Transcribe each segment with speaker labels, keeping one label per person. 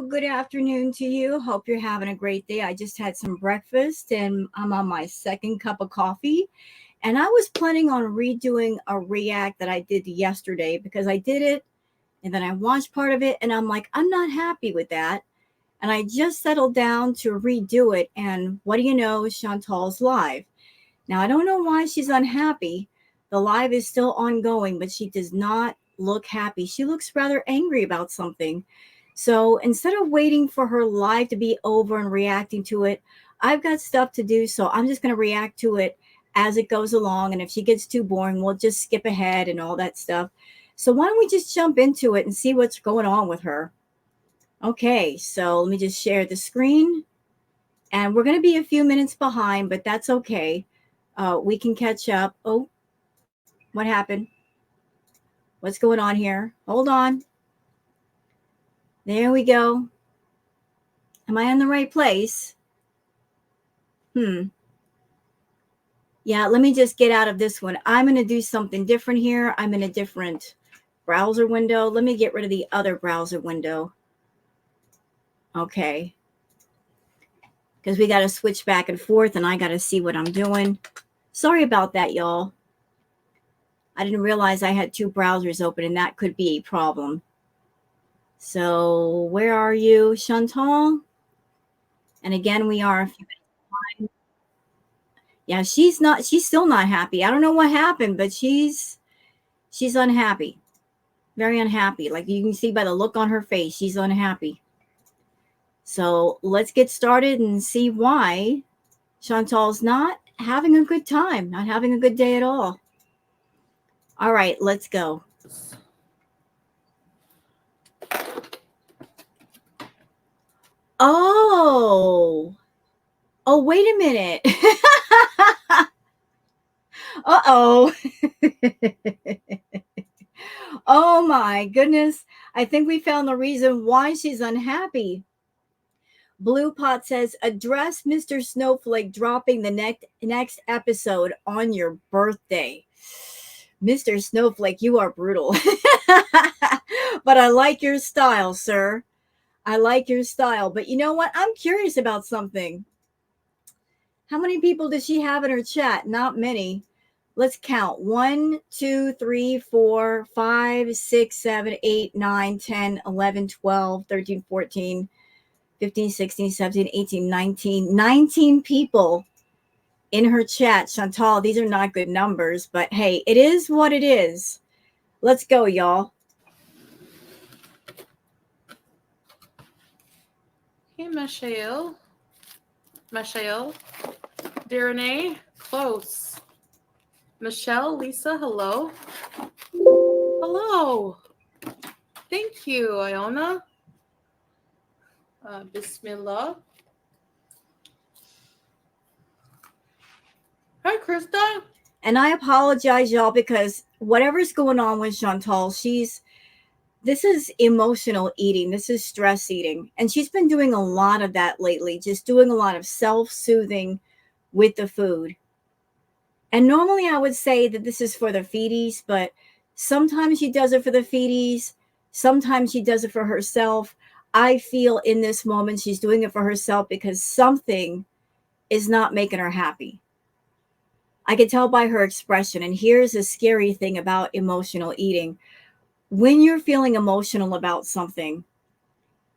Speaker 1: good afternoon to you. Hope you're having a great day. I just had some breakfast and I'm on my second cup of coffee. And I was planning on redoing a react that I did yesterday because I did it and then I watched part of it and I'm like, I'm not happy with that. And I just settled down to redo it. And what do you know? Chantal's live. Now, I don't know why she's unhappy. The live is still ongoing, but she does not look happy. She looks rather angry about something. So instead of waiting for her live to be over and reacting to it, I've got stuff to do. So I'm just going to react to it as it goes along. And if she gets too boring, we'll just skip ahead and all that stuff. So why don't we just jump into it and see what's going on with her? Okay, so let me just share the screen. And we're going to be a few minutes behind, but that's okay. We can catch up. Oh, what happened? What's going on here? Hold on. There we go. Am I in the right place? Yeah, let me just get out of this one. I'm going to do something different here. I'm in a different browser window. Let me get rid of the other browser window. Okay. Because we got to switch back and forth and I got to see what I'm doing. Sorry about that, y'all. I didn't realize I had two browsers open and that could be a problem. So where are you, Shantal? And again, we are a few minutes behind. Yeah, she's still not happy. I don't know what happened, but she's unhappy. Very unhappy. Like you can see by the look on her face, she's unhappy. So let's get started and see why Chantal's not having a good time, not having a good day at all. All right, let's go. Oh, wait a minute. Uh-oh. Oh my goodness. I think we found the reason why she's unhappy. Blue Pot says, address Mr. Snowflake dropping the next episode on your birthday. Mr. Snowflake, you are brutal. But I like your style, sir. I like your style. But you know what? I'm curious about something. How many people does she have in her chat? Not many. Let's count. 1, 2, 3, 4, 5, 6, 7, 8, 9, 10, 11, 12, 13, 14, 15, 16, 17, 18, 19. 19 people in her chat. Chantal, these are not good numbers, but hey, it is what it is. Let's go, y'all.
Speaker 2: Hey, Michelle. Darrenay, close. Michelle, Lisa, hello. Hello. Thank you, Iona. Bismillah. Hi, Krista.
Speaker 1: And I apologize, y'all, because whatever's going on with Chantal, this is emotional eating. This is stress eating. And she's been doing a lot of that lately, just doing a lot of self-soothing with the food. And normally I would say that this is for the feedies, but sometimes she does it for the feedies. Sometimes she does it for herself. I feel in this moment she's doing it for herself because something is not making her happy. I can tell by her expression. And here's a scary thing about emotional eating. When you're feeling emotional about something,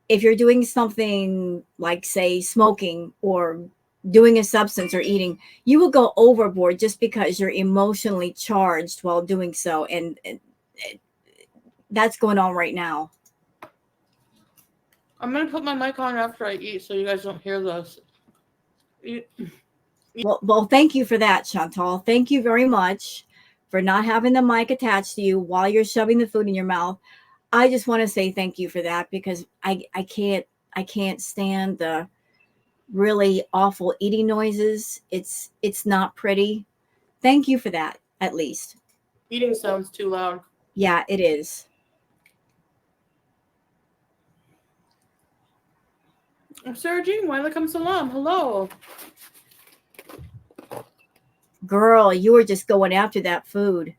Speaker 1: if you're doing something like, say, smoking or doing a substance or eating, you will go overboard just because you're emotionally charged while doing so. And that's going on right now.
Speaker 2: I'm going to put my mic on after I eat so you guys don't hear this.
Speaker 1: Well, thank you for that, Chantal. Thank you very much for not having the mic attached to you while you're shoving the food in your mouth. I just want to say thank you for that because I can't stand the really awful eating noises. It's not pretty. Thank you for that, at least.
Speaker 2: Eating sounds too loud.
Speaker 1: Yeah, it is.
Speaker 2: Sarah Jean, walaikum salam. Hello.
Speaker 1: Girl, you were just going after that food.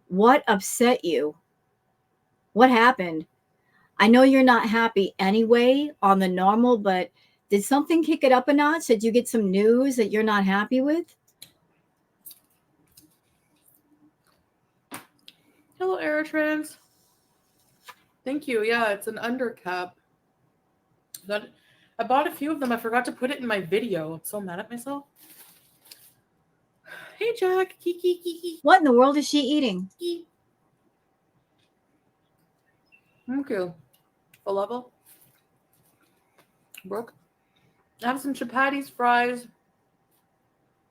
Speaker 1: What upset you? What happened? I know you're not happy anyway on the normal, but did something kick it up a notch? Did you get some news that you're not happy with?
Speaker 2: Hello, Aerotrans. Thank you. Yeah, it's an undercap. I bought a few of them. I forgot to put it in my video. I'm so mad at myself. Hey, Jack. Kiki.
Speaker 1: What in the world is she eating?
Speaker 2: Thank you. Full level. Brooke. I have some chapatis, fries.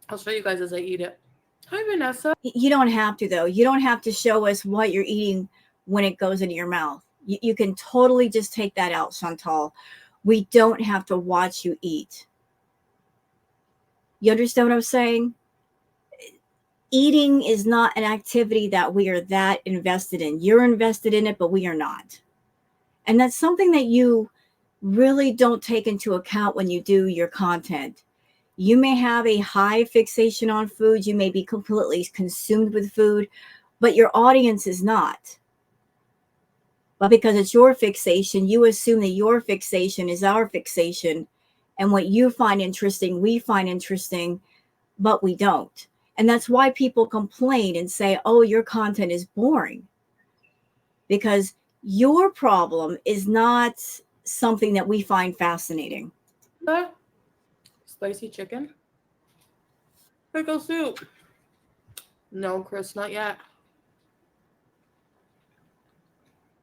Speaker 2: I'll show you guys as I eat it. Hi, Vanessa.
Speaker 1: You don't have to, though. You don't have to show us what you're eating when it goes into your mouth. You can totally just take that out, Shantal. We don't have to watch you eat. You understand what I'm saying? Eating is not an activity that we are that invested in. You're invested in it, but we are not. And that's something that you really don't take into account when you do your content. You may have a high fixation on food. You may be completely consumed with food, but your audience is not. But because it's your fixation, you assume that your fixation is our fixation. And what you find interesting, we find interesting, but we don't. And that's why people complain and say, oh, your content is boring. Because your problem is not something that we find fascinating.
Speaker 2: Spicy chicken. Pickle soup. No, Chris, not yet.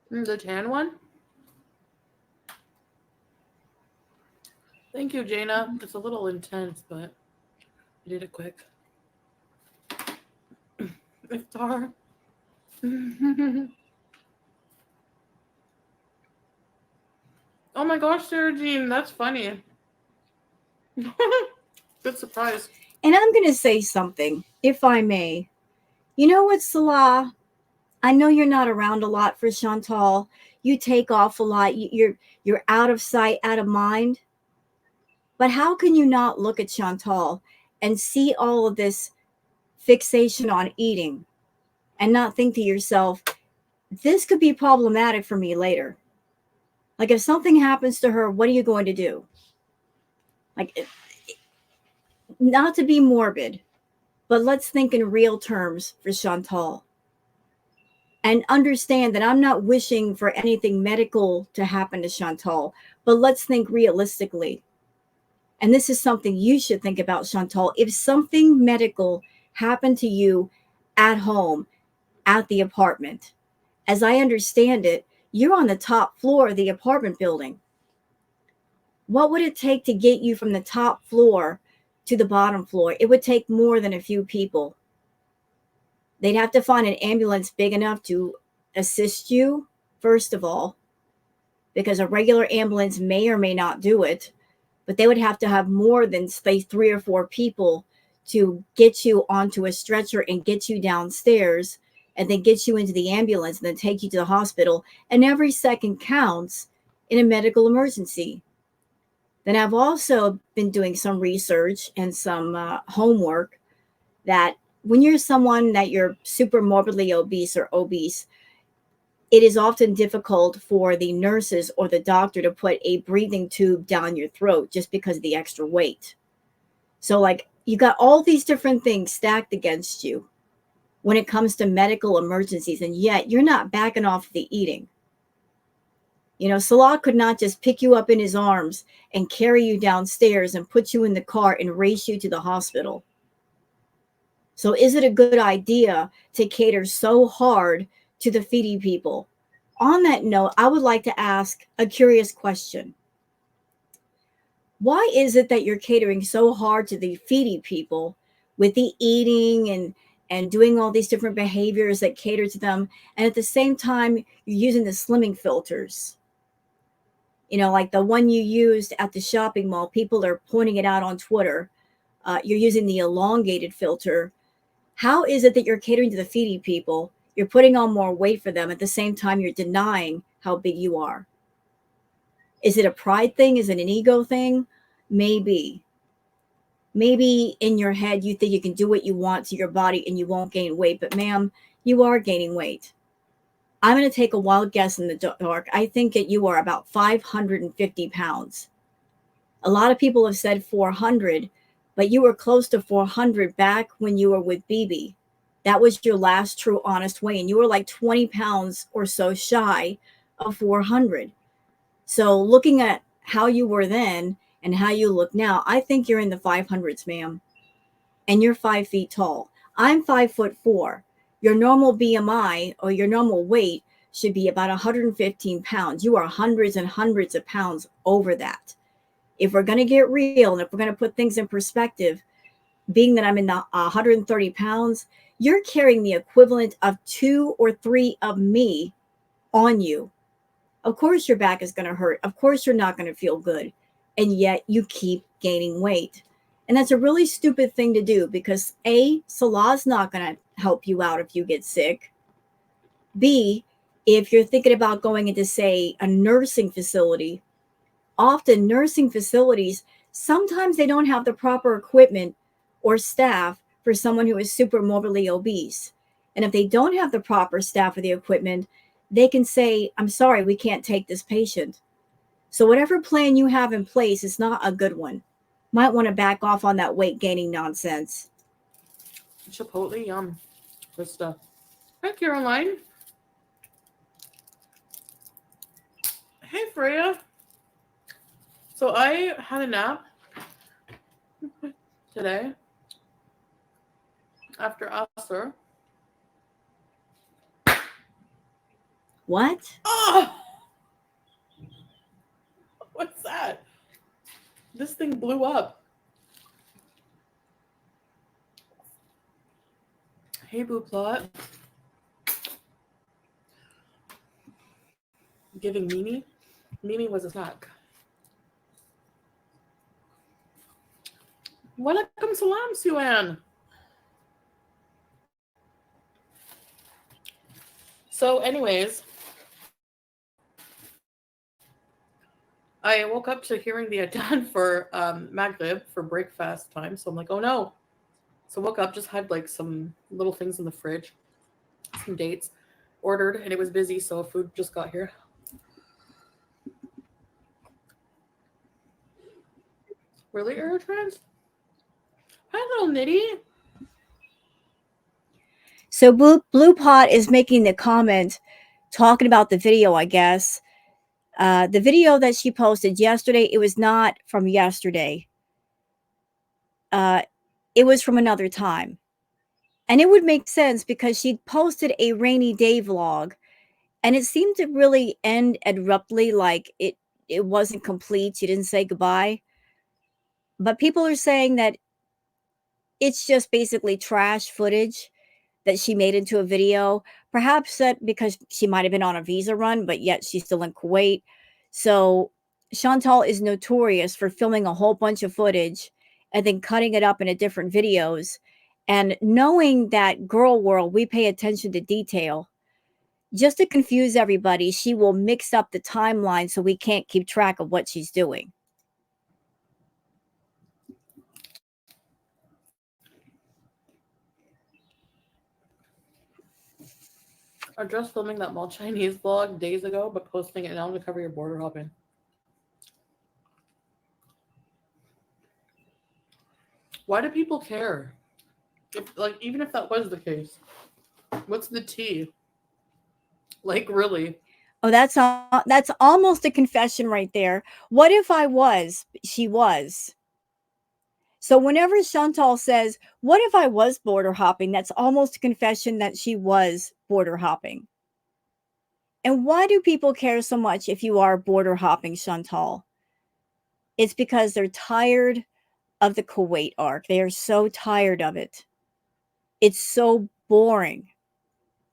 Speaker 2: The tan one. Thank you, Jaina. It's a little intense, but I did it quick. Iftar. Oh my gosh, Sarah Jean, that's funny. Good surprise.
Speaker 1: And I'm going to say something, if I may. You know what, Salah? I know you're not around a lot for Shantal. You take off a lot. You're out of sight, out of mind. But how can you not look at Shantal and see all of this fixation on eating and not think to yourself, this could be problematic for me later? Like, if something happens to her, what are you going to do? Like, not to be morbid, but let's think in real terms for Shantal. And understand that I'm not wishing for anything medical to happen to Shantal, but let's think realistically. And this is something you should think about, Shantal. If something medical happened to you at home, at the apartment, as I understand it, you're on the top floor of the apartment building. What would it take to get you from the top floor to the bottom floor? It would take more than a few people. They'd have to find an ambulance big enough to assist you, first of all, because a regular ambulance may or may not do it, but they would have to have more than, say, 3 or 4 people to get you onto a stretcher and get you downstairs and then get you into the ambulance and then take you to the hospital. And every second counts in a medical emergency. Then I've also been doing some research and some homework that when you're someone that you're super morbidly obese or obese, it is often difficult for the nurses or the doctor to put a breathing tube down your throat just because of the extra weight. So, like, you got all these different things stacked against you when it comes to medical emergencies, and yet you're not backing off the eating. You know, Salah could not just pick you up in his arms and carry you downstairs and put you in the car and race you to the hospital. So is it a good idea to cater so hard to the feeding people? On that note, I would like to ask a curious question. Why is it that you're catering so hard to the feeding people with the eating and doing all these different behaviors that cater to them, and at the same time you're using the slimming filters? You know, like the one you used at the shopping mall, people are pointing it out on Twitter. You're using the elongated filter. How is it that you're catering to the feeding people? You're putting on more weight for them. At the same time, you're denying how big you are. Is it a pride thing? Is it an ego thing? Maybe. Maybe in your head, you think you can do what you want to your body and you won't gain weight. But ma'am, you are gaining weight. I'm going to take a wild guess in the dark. I think that you are about 550 pounds. A lot of people have said 400, but you were close to 400 back when you were with BB. That was your last true honest weigh, and you were like 20 pounds or so shy of 400. So looking at how you were then and how you look now, I think you're in the 500s, ma'am. And you're 5 feet tall. I'm 5'4". Your normal BMI or your normal weight should be about 115 pounds. You are hundreds and hundreds of pounds over that. If we're going to get real and if we're going to put things in perspective, being that I'm in the 130 pounds, you're carrying the equivalent of 2 or 3 of me on you. Of course, your back is going to hurt. Of course, you're not going to feel good. And yet you keep gaining weight. And that's a really stupid thing to do because A, Salah's not going to help you out if you get sick. B, if you're thinking about going into, say, a nursing facility, often nursing facilities, sometimes they don't have the proper equipment or staff for someone who is super morbidly obese. And if they don't have the proper staff or the equipment, they can say, I'm sorry, we can't take this patient. So whatever plan you have in place is not a good one. Might want to back off on that weight gaining nonsense.
Speaker 2: Chipotle, yum. Good stuff. Hi, Caroline. Hey, Freya. So I had a nap today after Asr.
Speaker 1: What?
Speaker 2: Oh! What's that? This thing blew up. Hey, Boo Plot. Giving Mimi. Mimi was a snack. Walaikum salam, Suan. So, anyways, I woke up to hearing the adhan for Maghrib for breakfast time. So I'm like, oh no. So woke up, just had like some little things in the fridge, some dates, ordered, and it was busy, so food just got here. Really, Aerotrans? Hi, little Nitty.
Speaker 1: So Blue Pot is making the comment talking about the video, I guess. The video that she posted yesterday, it was not from yesterday. It was from another time. And it would make sense because she posted a rainy day vlog and it seemed to really end abruptly, like it wasn't complete. She didn't say goodbye. But people are saying that it's just basically trash footage that she made into a video. Perhaps that because she might have been on a visa run, but yet she's still in Kuwait. So Shantal is notorious for filming a whole bunch of footage and then cutting it up into different videos. And knowing that girl world, we pay attention to detail. Just to confuse everybody, she will mix up the timeline so we can't keep track of what she's doing.
Speaker 2: I'm just filming that Mall Chinese vlog days ago, but posting it now to cover your border hopping. Why do people care? If, like, even if that was the case, what's the tea? Like, really?
Speaker 1: Oh, that's almost a confession right there. What if I was? She was. So whenever Chantal says, "What if I was border hopping?" that's almost a confession that she was border hopping. And why do people care so much if you are border hopping, Chantal? It's because they're tired of the Kuwait arc. They are so tired of it. It's so boring.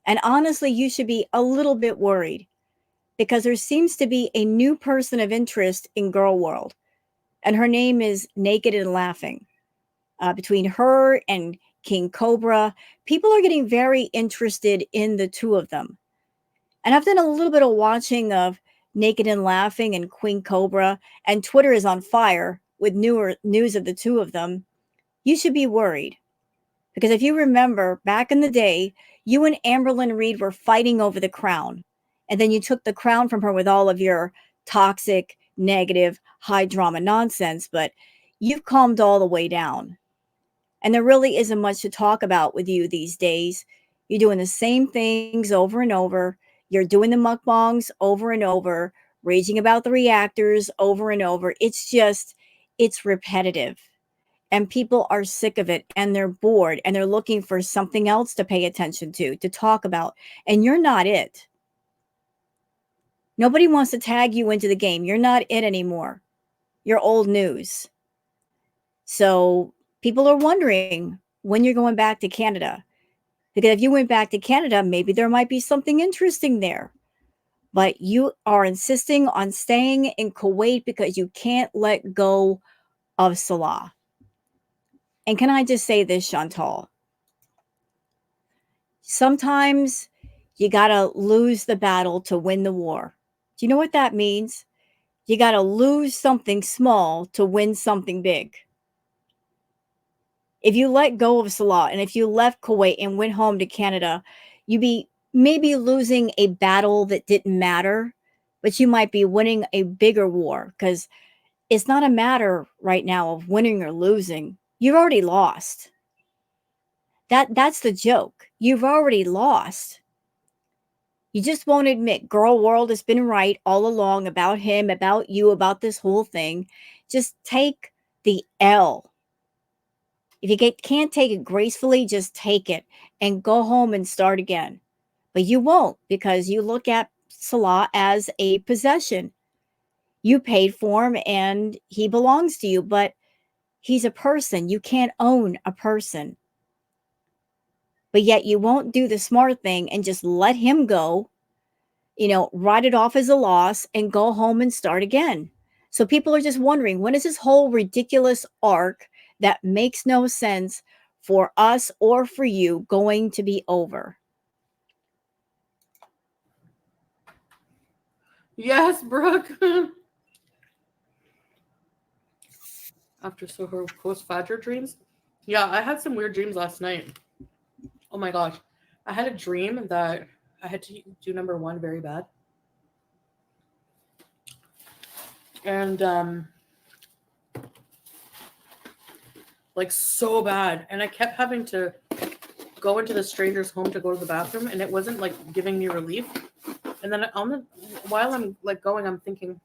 Speaker 1: And honestly, you should be a little bit worried because there seems to be a new person of interest in girl world. And her name is Naked and Laughing. Between her and King Cobra, people are getting very interested in the two of them. And I've done a little bit of watching of Naked and Laughing and Queen Cobra, and Twitter is on fire with newer news of the two of them. You should be worried Because if you remember back in the day, you and Amberlyn Reed were fighting over the crown. And then you took the crown from her with all of your toxic, negative, high drama nonsense. But you've calmed all the way down. And there really isn't much to talk about with you these days. You're doing the same things over and over. You're doing the mukbangs over and over, raging about the reactors over and over. It's repetitive. And people are sick of it and they're bored and they're looking for something else to pay attention to talk about. And you're not it. Nobody wants to tag you into the game. You're not it anymore. You're old news. So people are wondering when you're going back to Canada. Because if you went back to Canada, maybe there might be something interesting there. But you are insisting on staying in Kuwait because you can't let go of Salah. And can I just say this, Shantal? Sometimes you got to lose the battle to win the war. Do you know what that means? You got to lose something small to win something big. If you let go of Salah and if you left Kuwait and went home to Canada, you'd be maybe losing a battle that didn't matter, but you might be winning a bigger war because it's not a matter right now of winning or losing. You've already lost. That's the joke. You've already lost. You just won't admit girl world has been right all along about him, about you, about this whole thing. Just take the L. If you can't take it gracefully, just take it and go home and start again. But you won't because you look at Salah as a possession. You paid for him and he belongs to you, but he's a person. You can't own a person. But yet you won't do the smart thing and just let him go, write it off as a loss and go home and start again. So people are just wondering, when is this whole ridiculous arc that makes no sense for us or for you going to be over?
Speaker 2: Yes, Brooke. After so her post-Fajr dreams. Yeah, I had some weird dreams last night. Oh my gosh. I had a dream that I had to do number one very bad. And like so bad. And I kept having to go into the stranger's home to go to the bathroom and it wasn't like giving me relief. And then while I'm like going, I'm thinking,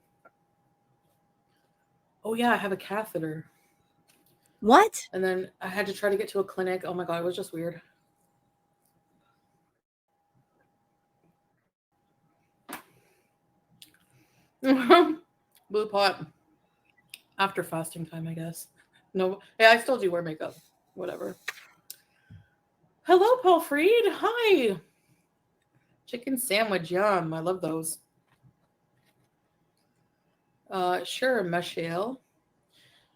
Speaker 2: oh yeah, I have a catheter.
Speaker 1: What?
Speaker 2: And then I had to try to get to a clinic. Oh my God, it was just weird. Blue pot. After fasting time, I guess. No, yeah, I still do wear makeup. Whatever. Hello, Paul Freed. Hi. Chicken sandwich, yum. I love those. Sure, Michelle.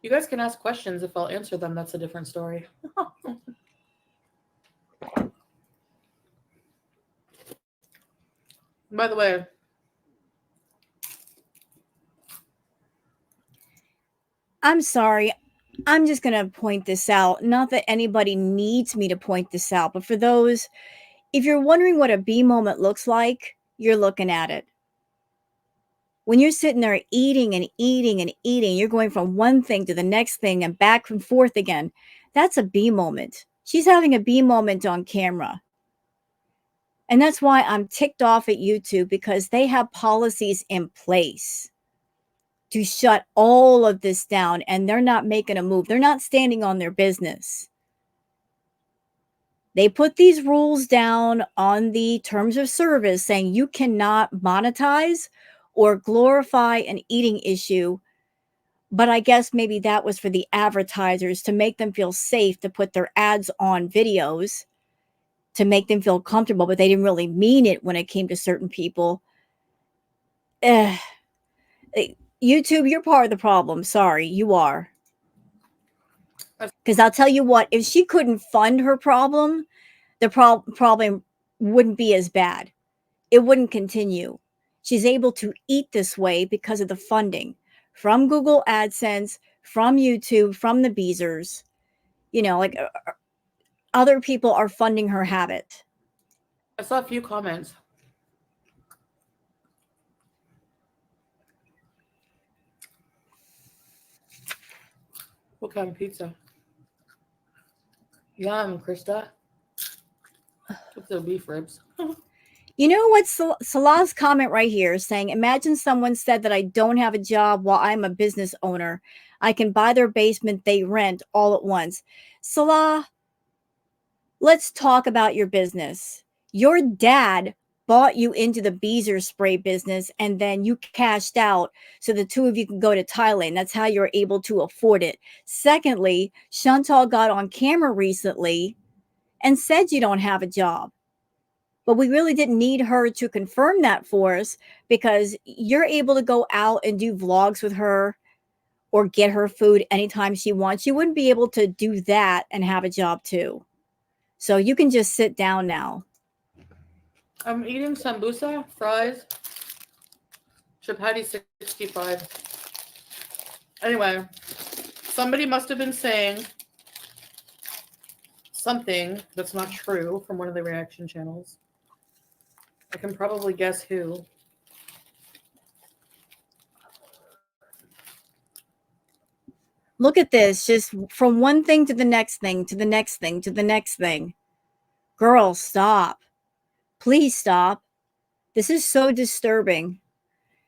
Speaker 2: You guys can ask questions. If I'll answer them, that's a different story. By the way,
Speaker 1: I'm sorry. I'm just going to point this out. Not that anybody needs me to point this out, but for those, if you're wondering what a bee moment looks like, you're looking at it. When you're sitting there eating and eating and eating, you're going from one thing to the next thing and back and forth again. That's a bee moment. She's having a bee moment on camera. And that's why I'm ticked off at YouTube, because they have policies in place to shut all of this down and they're not making a move. They're not standing on their business. They put these rules down on the terms of service saying you cannot monetize or glorify an eating issue. But I guess maybe that was for the advertisers to make them feel safe to put their ads on videos to make them feel comfortable, but they didn't really mean it when it came to certain people. YouTube, you're part of the problem. Sorry, you are. Because I'll tell you what, if she couldn't fund her problem, the problem wouldn't be as bad. It wouldn't continue. She's able to eat this way because of the funding from Google AdSense, from YouTube, from the Beezers. other people are funding her habit.
Speaker 2: I saw a few comments. What kind of pizza? Yum, Krista. With the beef ribs.
Speaker 1: You know what Salah's comment right here is saying? Imagine someone said that I don't have a job while I'm a business owner. I can buy their basement they rent all at once. Salah, let's talk about your business. Your dad bought you into the beezer spray business and then you cashed out so the two of you can go to Thailand. That's how you're able to afford it. Secondly, Shantal got on camera recently and said you don't have a job. But we really didn't need her to confirm that for us because you're able to go out and do vlogs with her or get her food anytime she wants. You wouldn't be able to do that and have a job too. So you can just sit down now.
Speaker 2: I'm eating sambusa, fries, chapati 65. Anyway, somebody must have been saying something that's not true from one of the reaction channels. I can probably guess who.
Speaker 1: Look at this, just from one thing to the next thing, to the next thing, to the next thing. Girl, stop. Please stop. This is so disturbing.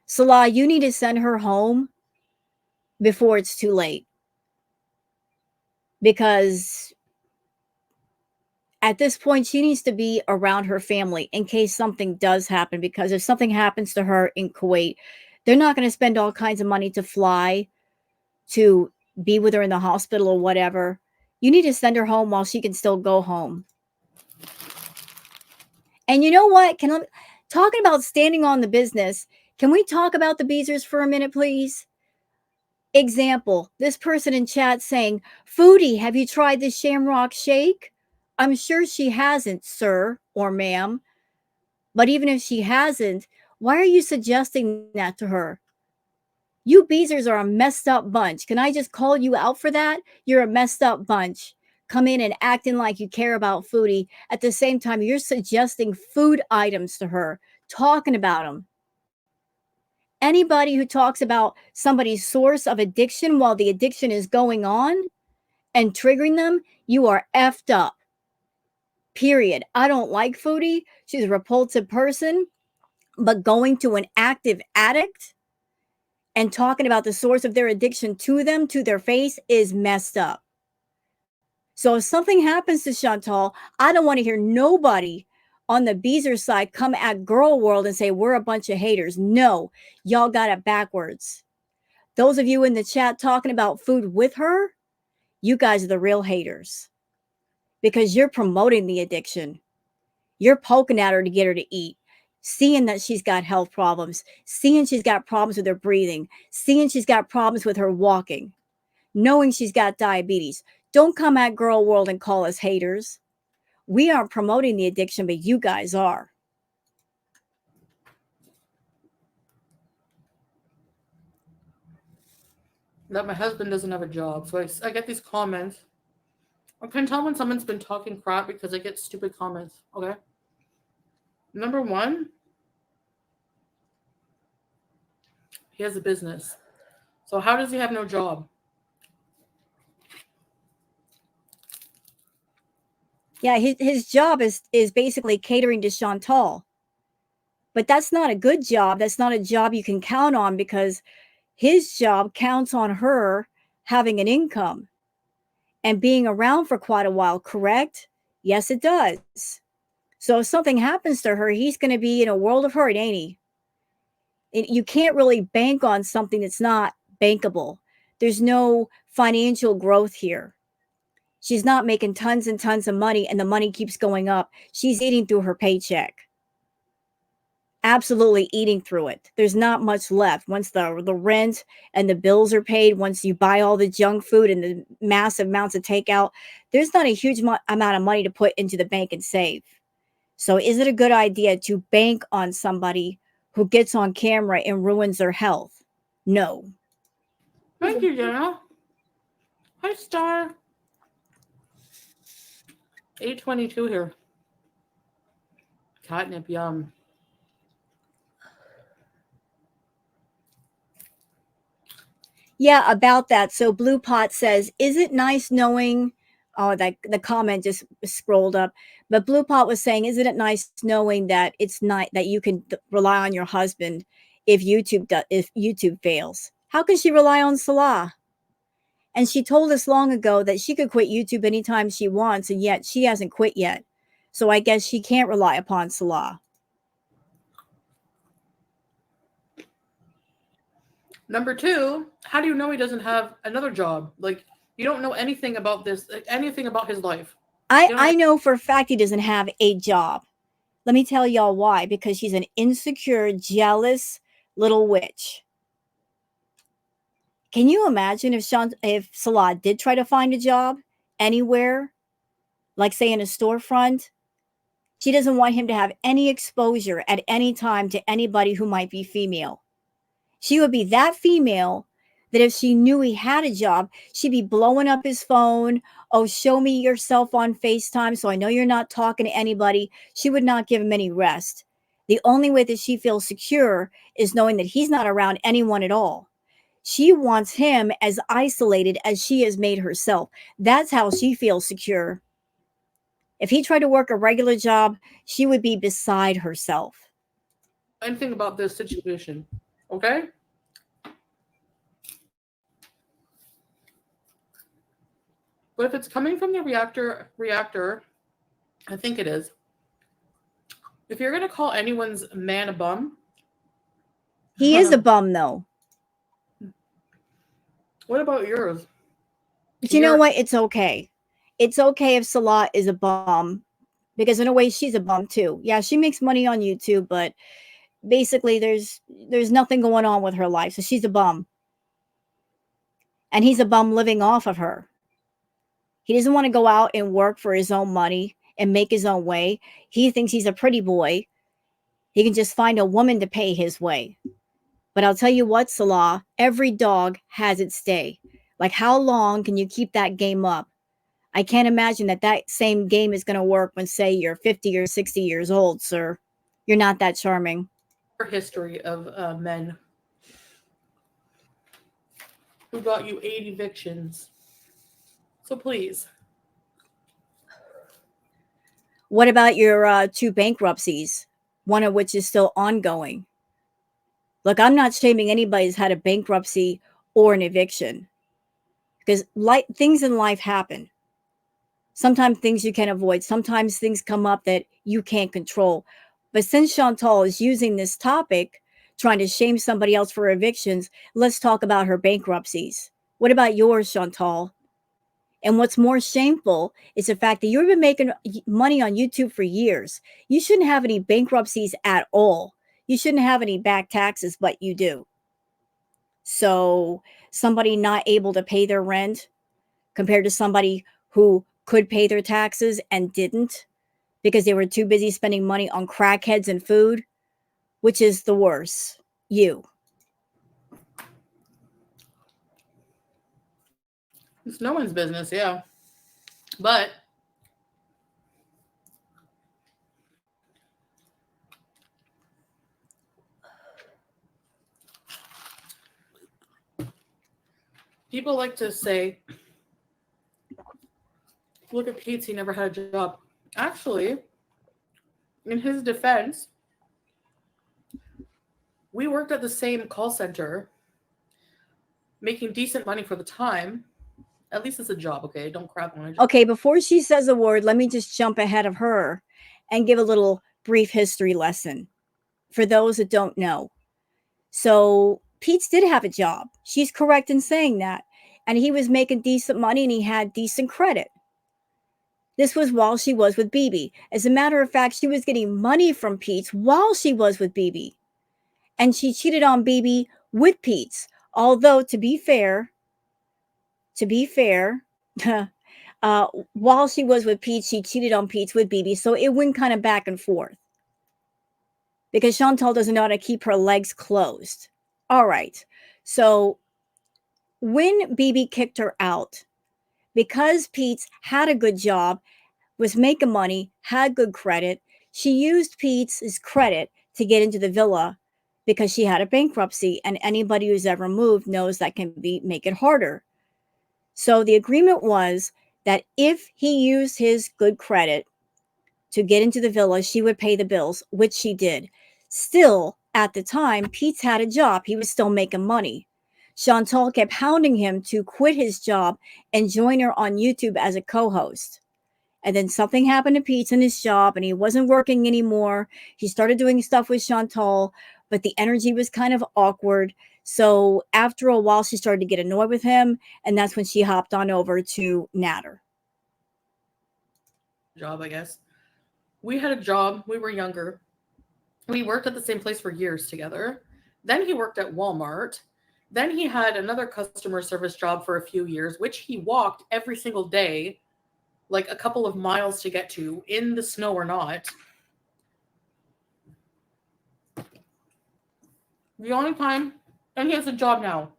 Speaker 1: Salah, you need to send her home before it's too late. Because at this point, she needs to be around her family in case something does happen. Because if something happens to her in Kuwait, they're not going to spend all kinds of money to fly to be with her in the hospital or whatever. You need to send her home while she can still go home. And you know what? Talking about standing on the business, can we talk about the Beezers for a minute, please? Example, this person in chat saying, Foodie, have you tried the Shamrock Shake? I'm sure she hasn't, sir or ma'am. But even if she hasn't, why are you suggesting that to her? You Beezers are a messed up bunch. Can I just call you out for that? You're a messed up bunch. Come in and acting like you care about Foodie. At the same time, you're suggesting food items to her, talking about them. Anybody who talks about somebody's source of addiction while the addiction is going on and triggering them, you are effed up. Period. I don't like Foodie. She's a repulsive person, but going to an active addict and talking about the source of their addiction to them, to their face, is messed up. So if something happens to Shantal, I don't want to hear nobody on the Beezer side come at Girl World and say we're a bunch of haters. No, y'all got it backwards. Those of you in the chat talking about food with her, you guys are the real haters because you're promoting the addiction. You're poking at her to get her to eat, seeing that she's got health problems, seeing she's got problems with her breathing, seeing she's got problems with her walking, knowing she's got diabetes. Don't come at Girl World and call us haters. We aren't promoting the addiction, but you guys are.
Speaker 2: That my husband doesn't have a job. So I get these comments. I can tell when someone's been talking crap because I get stupid comments. Okay. Number one, he has a business. So how does he have no job?
Speaker 1: Yeah, his job is basically catering to Shantal. But that's not a good job. That's not a job you can count on because his job counts on her having an income and being around for quite a while, correct? Yes, it does. So if something happens to her, he's going to be in a world of hurt, ain't he? You can't really bank on something that's not bankable. There's no financial growth here. She's not making tons and tons of money and the money keeps going up. She's eating through her paycheck. Absolutely eating through it. There's not much left. Once the rent and the bills are paid, once you buy all the junk food and the massive amounts of takeout, there's not a huge amount of money to put into the bank and save. So is it a good idea to bank on somebody who gets on camera and ruins their health? No.
Speaker 2: Thank you, Dana. Hi, Star. 8:22 here. Catnip, yum.
Speaker 1: Yeah, about that. So Blue Pot says, "Is it nice knowing?" Oh, that the comment just scrolled up. But Blue Pot was saying, "Isn't it nice knowing that it's not that you can rely on your husband if YouTube fails? How can she rely on Salah?" And she told us long ago that she could quit YouTube anytime she wants, and yet she hasn't quit yet. So I guess she can't rely upon Salah.
Speaker 2: Number two, how do you know he doesn't have another job? Like, you don't know anything about this, like, anything about his life. You don't
Speaker 1: I know for a fact he doesn't have a job. Let me tell y'all why. Because she's an insecure, jealous little witch. Can you imagine if Salah did try to find a job anywhere, like say in a storefront? She doesn't want him to have any exposure at any time to anybody who might be female. She would be that female that if she knew he had a job, she'd be blowing up his phone. Oh, show me yourself on FaceTime so I know you're not talking to anybody. She would not give him any rest. The only way that she feels secure is knowing that he's not around anyone at all. She wants him as isolated as she has made herself. That's how she feels secure. If he tried to work a regular job, she would be beside herself.
Speaker 2: anything about this situation. Okay? But if it's coming from the reactor, I think it is. If you're gonna call anyone's man a bum,
Speaker 1: He is a bum, though.
Speaker 2: what about yours?
Speaker 1: But you know what? It's okay. It's okay if Salah is a bum because in a way she's a bum too. Yeah, she makes money on YouTube, but basically there's nothing going on with her life. So she's a bum. And he's a bum living off of her. He doesn't want to go out and work for his own money and make his own way. He thinks he's a pretty boy. He can just find a woman to pay his way. But I'll tell you what, Salah, every dog has its day. Like, how long can you keep that game up? I can't imagine that same game is going to work when, say, you're 50 or 60 years old, sir. You're not that charming.
Speaker 2: History of men who got you 8 evictions. So please.
Speaker 1: What about your 2 bankruptcies, one of which is still ongoing? Look, I'm not shaming anybody who's had a bankruptcy or an eviction because things in life happen. Sometimes things you can avoid. Sometimes things come up that you can't control. But since Shantal is using this topic, trying to shame somebody else for evictions, let's talk about her bankruptcies. What about yours, Shantal? And what's more shameful is the fact that you've been making money on YouTube for years. You shouldn't have any bankruptcies at all. You shouldn't have any back taxes, but you do. So somebody not able to pay their rent compared to somebody who could pay their taxes and didn't because they were too busy spending money on crackheads and food, which is the worst? You.
Speaker 2: It's no one's business, yeah. But people like to say, look at Pete, he never had a job. Actually, in his defense, we worked at the same call center, making decent money for the time. At least it's a job, okay? Don't crap on it.
Speaker 1: Okay, before she says a word, let me just jump ahead of her and give a little brief history lesson for those that don't know. So, Pete's did have a job. She's correct in saying that. And he was making decent money and he had decent credit. This was while she was with BB. As a matter of fact, she was getting money from Pete's while she was with BB. And she cheated on BB with Pete's. Although, to be fair, while she was with Pete, she cheated on Pete with BB. So it went kind of back and forth. Because Shantal doesn't know how to keep her legs closed. All right. So when BB kicked her out, because Pete had a good job, was making money, had good credit. She used Pete's credit to get into the villa because she had a bankruptcy, and anybody who's ever moved knows that can be make it harder. So the agreement was that if he used his good credit to get into the villa, she would pay the bills, which she did. Still, at the time, Pete's had a job. He was still making money. Shantal kept hounding him to quit his job and join her on YouTube as a co host. And then something happened to Pete in his job and he wasn't working anymore. He started doing stuff with Chantal, but the energy was kind of awkward. So after a while, she started to get annoyed with him. And that's when she hopped on over to Natter.
Speaker 2: Job, I guess. We had a job. We were younger. We worked at the same place for years together. Then he worked at Walmart. Then he had another customer service job for a few years, which he walked every single day, like a couple of miles to get to, in the snow or not. The only time, and he has a job now.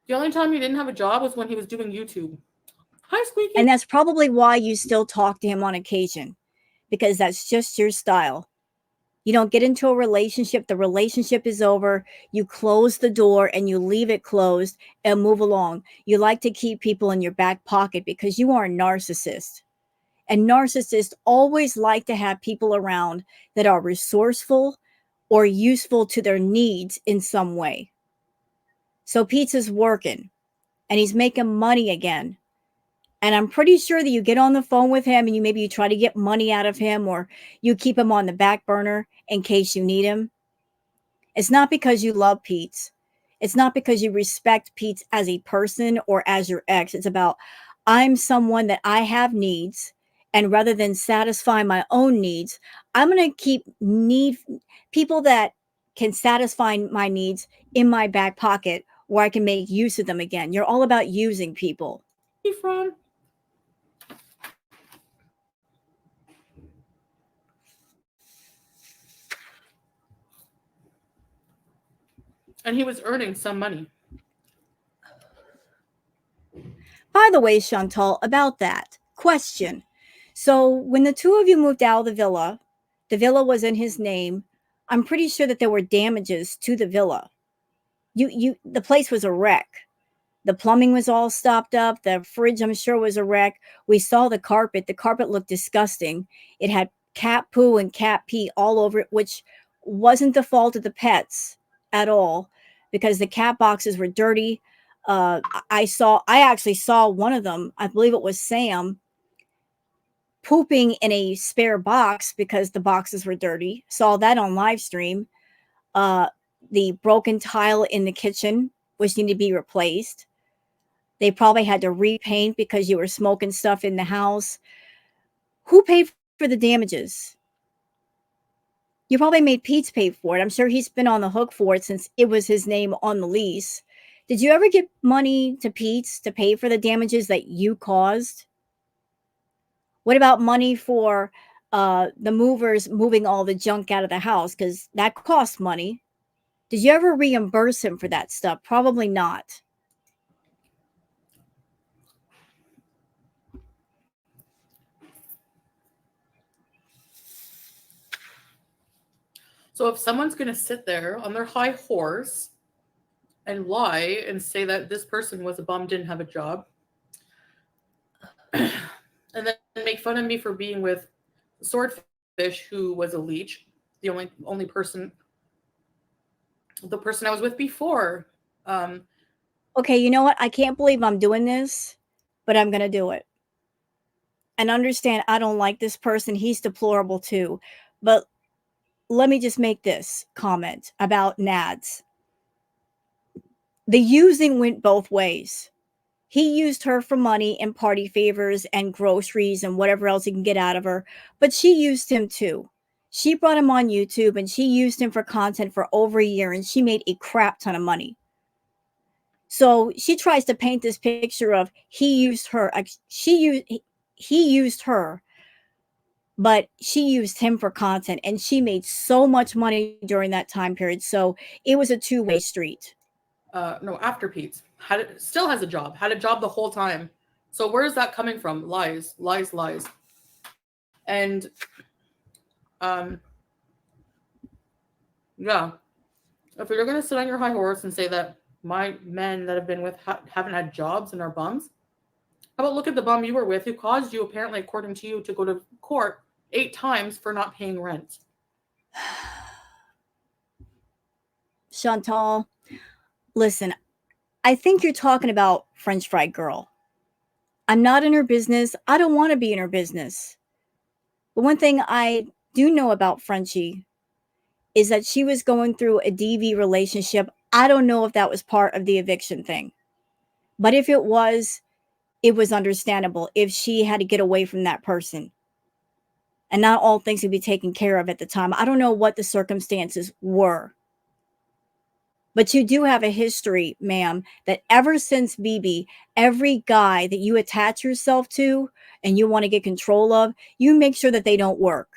Speaker 2: The only time he didn't have a job was when he was doing YouTube. Hi, Squeaky.
Speaker 1: And that's probably why you still talk to him on occasion, because that's just your style. You don't get into a relationship, the relationship is over, you close the door and you leave it closed and move along. You like to keep people in your back pocket because you are a narcissist. And narcissists always like to have people around that are resourceful or useful to their needs in some way. So Pizza's working and he's making money again. And I'm pretty sure that you get on the phone with him and you try to get money out of him, or you keep him on the back burner in case you need him. It's not because you love Pete. It's not because you respect Pete as a person or as your ex. It's about, I'm someone that I have needs, and rather than satisfy my own needs, I'm going to keep people that can satisfy my needs in my back pocket where I can make use of them again. You're all about using people.
Speaker 2: Hey, Fran. And he was earning some money.
Speaker 1: By the way, Chantal, about that question. So when the two of you moved out of the villa was in his name. I'm pretty sure that there were damages to the villa. The place was a wreck. The plumbing was all stopped up. The fridge, I'm sure, was a wreck. We saw the carpet. The carpet looked disgusting. It had cat poo and cat pee all over it, which wasn't the fault of the pets at all, because the cat boxes were dirty. I actually saw one of them. I believe it was Sam pooping in a spare box because the boxes were dirty. Saw that on live stream. The broken tile in the kitchen, which needed to be replaced. They probably had to repaint because you were smoking stuff in the house. Who paid for the damages? You probably made Pete pay for it. I'm sure he's been on the hook for it since it was his name on the lease. Did you ever give money to Pete to pay for the damages that you caused? What about money for the movers moving all the junk out of the house? Because that cost money. Did you ever reimburse him for that stuff? Probably not.
Speaker 2: So if someone's going to sit there on their high horse and lie and say that this person was a bum, didn't have a job, and then make fun of me for being with Swordfish, who was a leech, the only person, the person I was with before.
Speaker 1: Okay, you know what? I can't believe I'm doing this, but I'm going to do it. And understand, I don't like this person. He's deplorable too. But let me just make this comment about Nads. The using went both ways. He used her for money and party favors and groceries and whatever else he can get out of her, but she used him too. She brought him on YouTube and she used him for content for over a year, and she made a crap ton of money. So she tries to paint this picture of he used her. He used her, but she used him for content, and she made so much money during that time period. So it was a two-way street.
Speaker 2: No, after Pete's still has a job. Had a job the whole time. So where is that coming from? Lies, lies, lies. And um yeah, if you're gonna sit on your high horse and say that my men that have been with haven't had jobs and are bums, how about look at the bum you were with who caused you, apparently, according to you, to go to court 8 times for not paying rent?
Speaker 1: Chantal, listen, I think you're talking about French Fry Girl. I'm not in her business. I don't want to be in her business. But one thing I do know about Frenchie is that she was going through a DV relationship. I don't know if that was part of the eviction thing. But if it was understandable if she had to get away from that person. And not all things could be taken care of at the time. I don't know what the circumstances were. But you do have a history, ma'am, that ever since BB, every guy that you attach yourself to and you want to get control of, you make sure that they don't work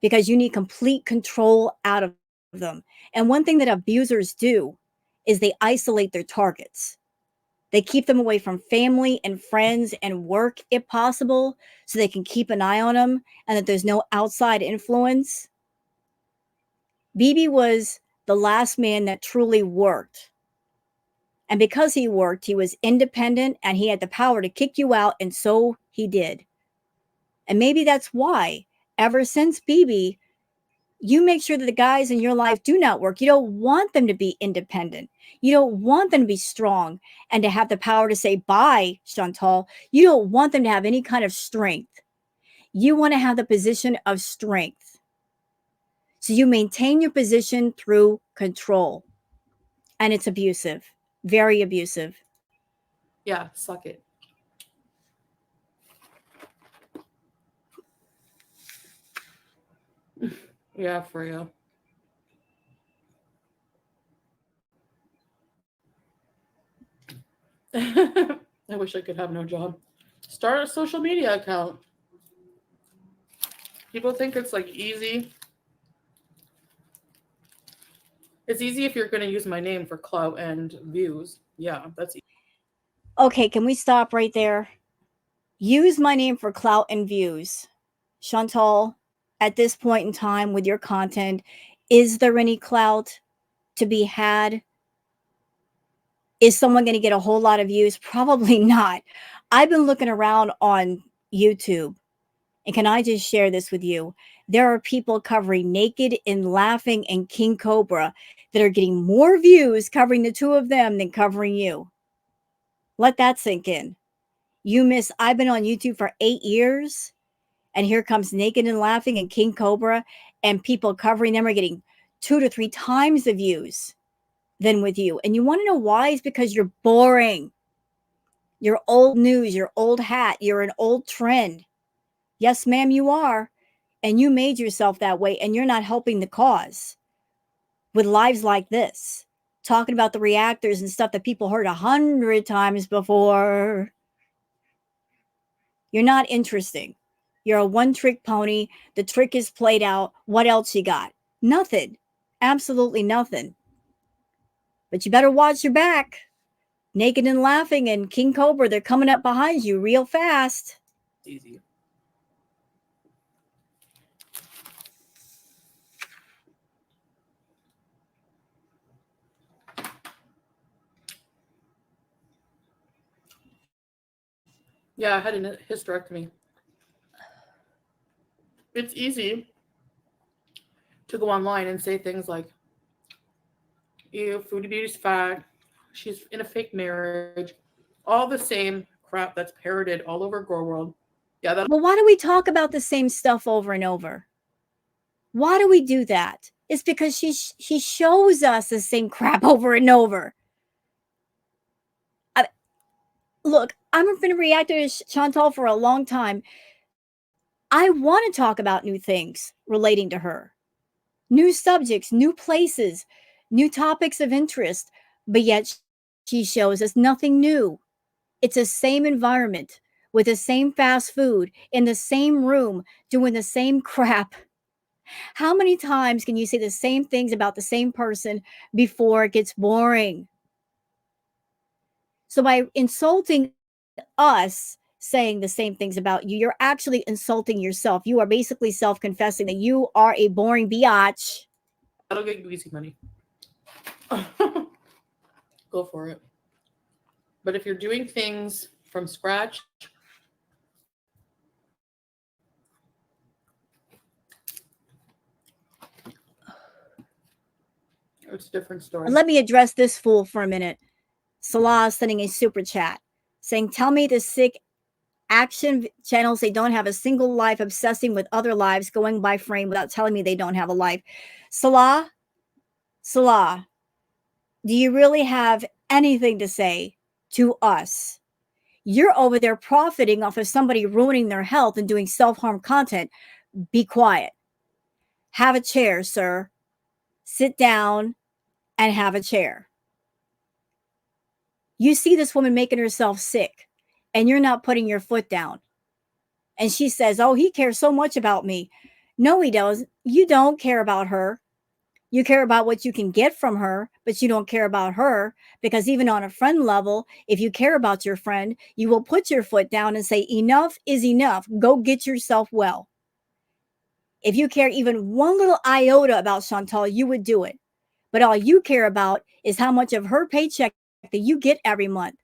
Speaker 1: because you need complete control out of them. And one thing that abusers do is they isolate their targets. They keep them away from family and friends and work if possible so they can keep an eye on them and that there's no outside influence. BB was the last man that truly worked. And because he worked, he was independent and he had the power to kick you out, and so he did. And maybe that's why, ever since BB, you make sure that the guys in your life do not work. You don't want them to be independent. You don't want them to be strong and to have the power to say bye, Chantal. You don't want them to have any kind of strength. You want to have the position of strength. So you maintain your position through control. And it's abusive, very abusive.
Speaker 2: Yeah, suck it. Yeah, for real. I wish I could have no job. Start a social media account. People think it's like easy. It's easy if you're going to use my name for clout and views. Yeah, that's easy.
Speaker 1: Okay, can we stop right there? Use my name for clout and views. Chantal, at this point in time with your content, is there any clout to be had? Is someone going to get a whole lot of views? Probably not. I've been looking around on YouTube, and can I just share this with you? There are people covering Naked and Laughing and King Cobra that are getting more views covering the two of them than covering you. Let that sink in. I've been on YouTube for 8 years, and here comes Naked and Laughing and King Cobra, and people covering them are getting 2 to 3 times the views than with you. And you want to know why? It's because you're boring. You're old news, you're old hat, you're an old trend. Yes, ma'am, you are. And you made yourself that way, and you're not helping the cause with lives like this, talking about the reactors and stuff that people heard 100 times before. You're not interesting. You're a one-trick pony. The trick is played out. What else you got? Nothing. Absolutely nothing. But you better watch your back. Naked and Laughing and King Cobra, they're coming up behind you real fast.
Speaker 2: Easy. Yeah, I had a hysterectomy. It's easy to go online and say things like, ew, Foodie Beauty's fat, she's in a fake marriage, all the same crap that's parroted all over Grow World. Yeah, that.
Speaker 1: Well, why do we talk about the same stuff over and over? Why do we do that? It's because she shows us the same crap over and over. Look, I'm been a reactor to Chantal for a long time. I want to talk about new things relating to her, new subjects, new places, new topics of interest, but yet she shows us nothing new. It's the same environment with the same fast food in the same room doing the same crap. How many times can you say the same things about the same person before it gets boring? So by insulting us saying the same things about you. You're actually insulting yourself. You are basically self-confessing that you are a boring biatch.
Speaker 2: That'll get you easy money. Go for it. But if you're doing things from scratch, it's a different story.
Speaker 1: Let me address this fool for a minute. Salah is sending a super chat saying, tell me the sick action channels, they don't have a single life, obsessing with other lives, going by frame without telling me they don't have a life. Salah, do you really have anything to say to us? You're over there profiting off of somebody ruining their health and doing self-harm content. Be quiet. Have a chair, sir. Sit down and have a chair. You see this woman making herself sick and you're not putting your foot down. And she says, oh, he cares so much about me. No, he doesn't. You don't care about her. You care about what you can get from her, but you don't care about her, because even on a friend level, if you care about your friend, you will put your foot down and say, enough is enough. Go get yourself well. If you care even one little iota about Shantal, you would do it. But all you care about is how much of her paycheck that you get every month.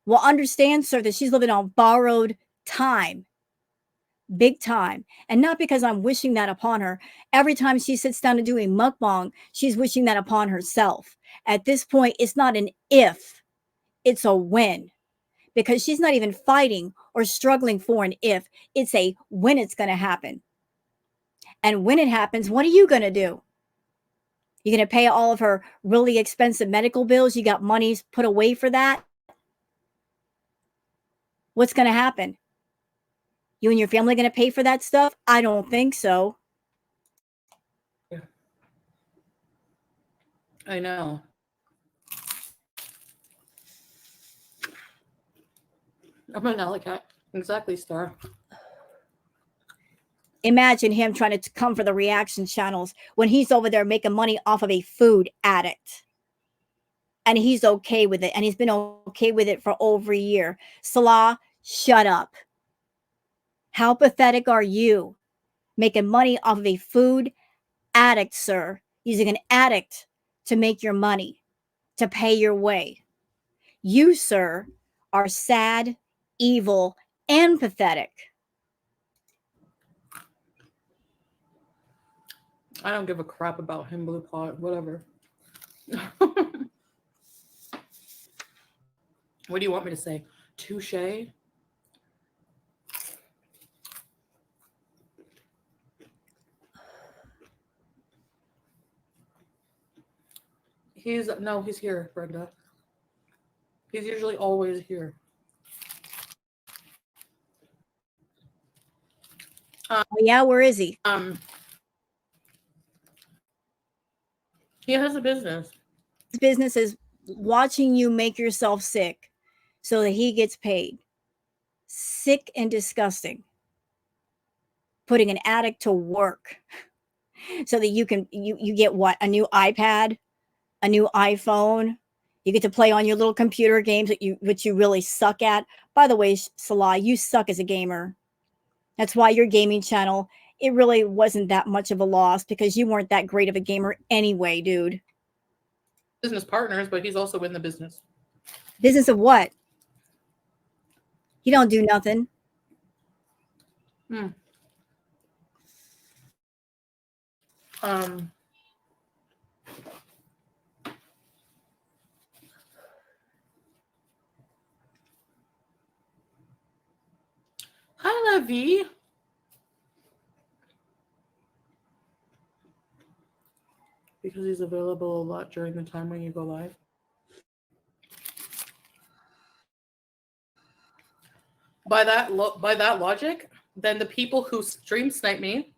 Speaker 1: Well, understand, sir, that she's living on borrowed time. Big time. And not because I'm wishing that upon her. Every time she sits down to do a mukbang, she's wishing that upon herself. At this point, it's not an if, it's a when. Because she's not even fighting or struggling for an if. It's a when it's going to happen. And when it happens, what are you going to do? You're going to pay all of her really expensive medical bills? You got money put away for that? What's going to happen? You and your family going to pay for that stuff? I don't think so.
Speaker 2: Yeah. I know. I'm an alley cat. Exactly, Star.
Speaker 1: Imagine him trying to come for the reaction channels when he's over there making money off of a food addict. And he's okay with it. And he's been okay with it for over a year. Salah, shut up. How pathetic are you? Making money off of a food addict, sir. Using an addict to make your money, to pay your way. You, sir, are sad, evil, and pathetic.
Speaker 2: I don't give a crap about him, Blue Pot, whatever. What do you want me to say? Touche? He's here, Brenda. He's usually always here.
Speaker 1: Yeah, where is he?
Speaker 2: He has a business.
Speaker 1: His business is watching you make yourself sick so that he gets paid. Sick and disgusting. Putting an addict to work so that you get what? A new iPad, a new iPhone. You get to play on your little computer games which you really suck at. By the way, Salah, you suck as a gamer. That's why your gaming channel, it really wasn't that much of a loss, because you weren't that great of a gamer anyway, dude.
Speaker 2: Business partners, but he's also in the business.
Speaker 1: Business of what? You don't do nothing.
Speaker 2: Hi, Levy. Because he's available a lot during the time when you go live. By that logic, then the people who stream snipe me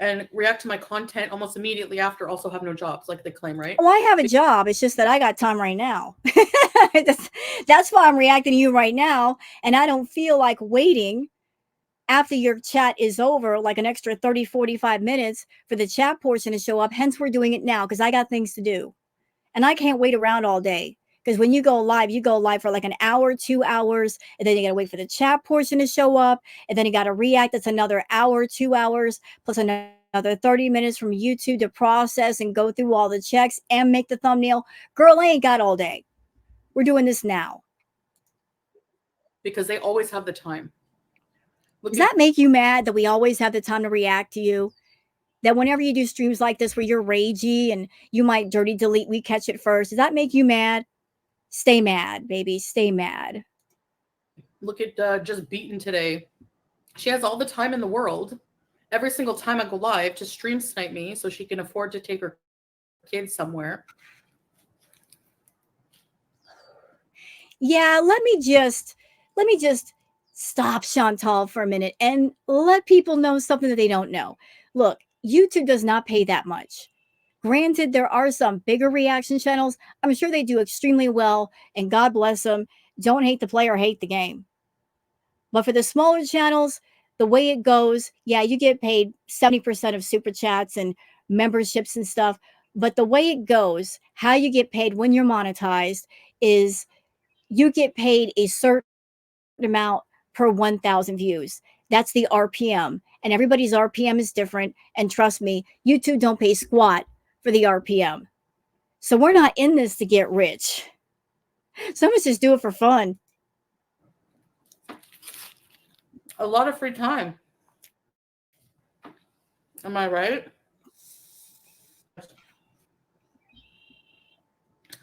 Speaker 2: and react to my content almost immediately after also have no jobs, like they claim, right?
Speaker 1: Well, I have a job. It's just that I got time right now. That's why I'm reacting to you right now. And I don't feel like waiting after your chat is over, like an extra 30, 45 minutes for the chat portion to show up. Hence, we're doing it now because I got things to do. And I can't wait around all day Because when you go live for like an hour, 2 hours, and then you got to wait for the chat portion to show up. And then you got to react. That's another hour, 2 hours, plus another 30 minutes from YouTube to process and go through all the checks and make the thumbnail. Girl, I ain't got all day. We're doing this now.
Speaker 2: Because they always have the time.
Speaker 1: Does that make you mad that we always have the time to react to you? That whenever you do streams like this where you're ragey and you might dirty delete, we catch it first. Does that make you mad? Stay mad, baby. Stay mad.
Speaker 2: Look at just Beaten today. She has all the time in the world. Every single time I go live to stream snipe me so she can afford to take her kids somewhere.
Speaker 1: Yeah, let me just stop, Shantal, for a minute and let people know something that they don't know. Look, YouTube does not pay that much. Granted, there are some bigger reaction channels. I'm sure they do extremely well, and God bless them. Don't hate the player, hate the game. But for the smaller channels, the way it goes, yeah, you get paid 70% of super chats and memberships and stuff. But the way it goes, how you get paid when you're monetized is you get paid a certain amount per 1,000 views. That's the RPM. And everybody's RPM is different. And trust me, YouTube don't pay squat for the RPM. So we're not in this to get rich. Some of us just do it for fun.
Speaker 2: A lot of free time. Am I right?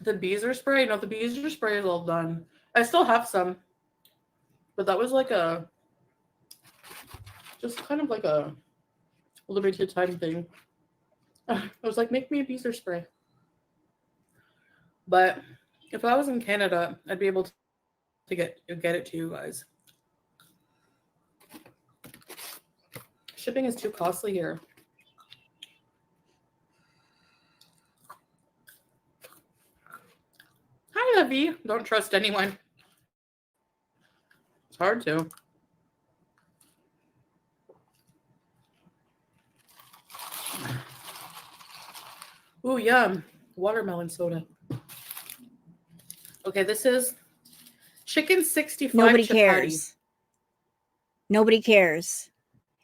Speaker 2: The beezer spray? No, the beezer spray is all done. I still have some. But that was like just kind of like a limited time thing. I was like, make me a beezer spray. But if I was in Canada, I'd be able to get it to you guys. Shipping is too costly here. Hi, Evie. Don't trust anyone. It's hard to. Ooh, yum. Watermelon soda. Okay, this is chicken 65
Speaker 1: Nobody
Speaker 2: chapati.
Speaker 1: cares. Nobody cares.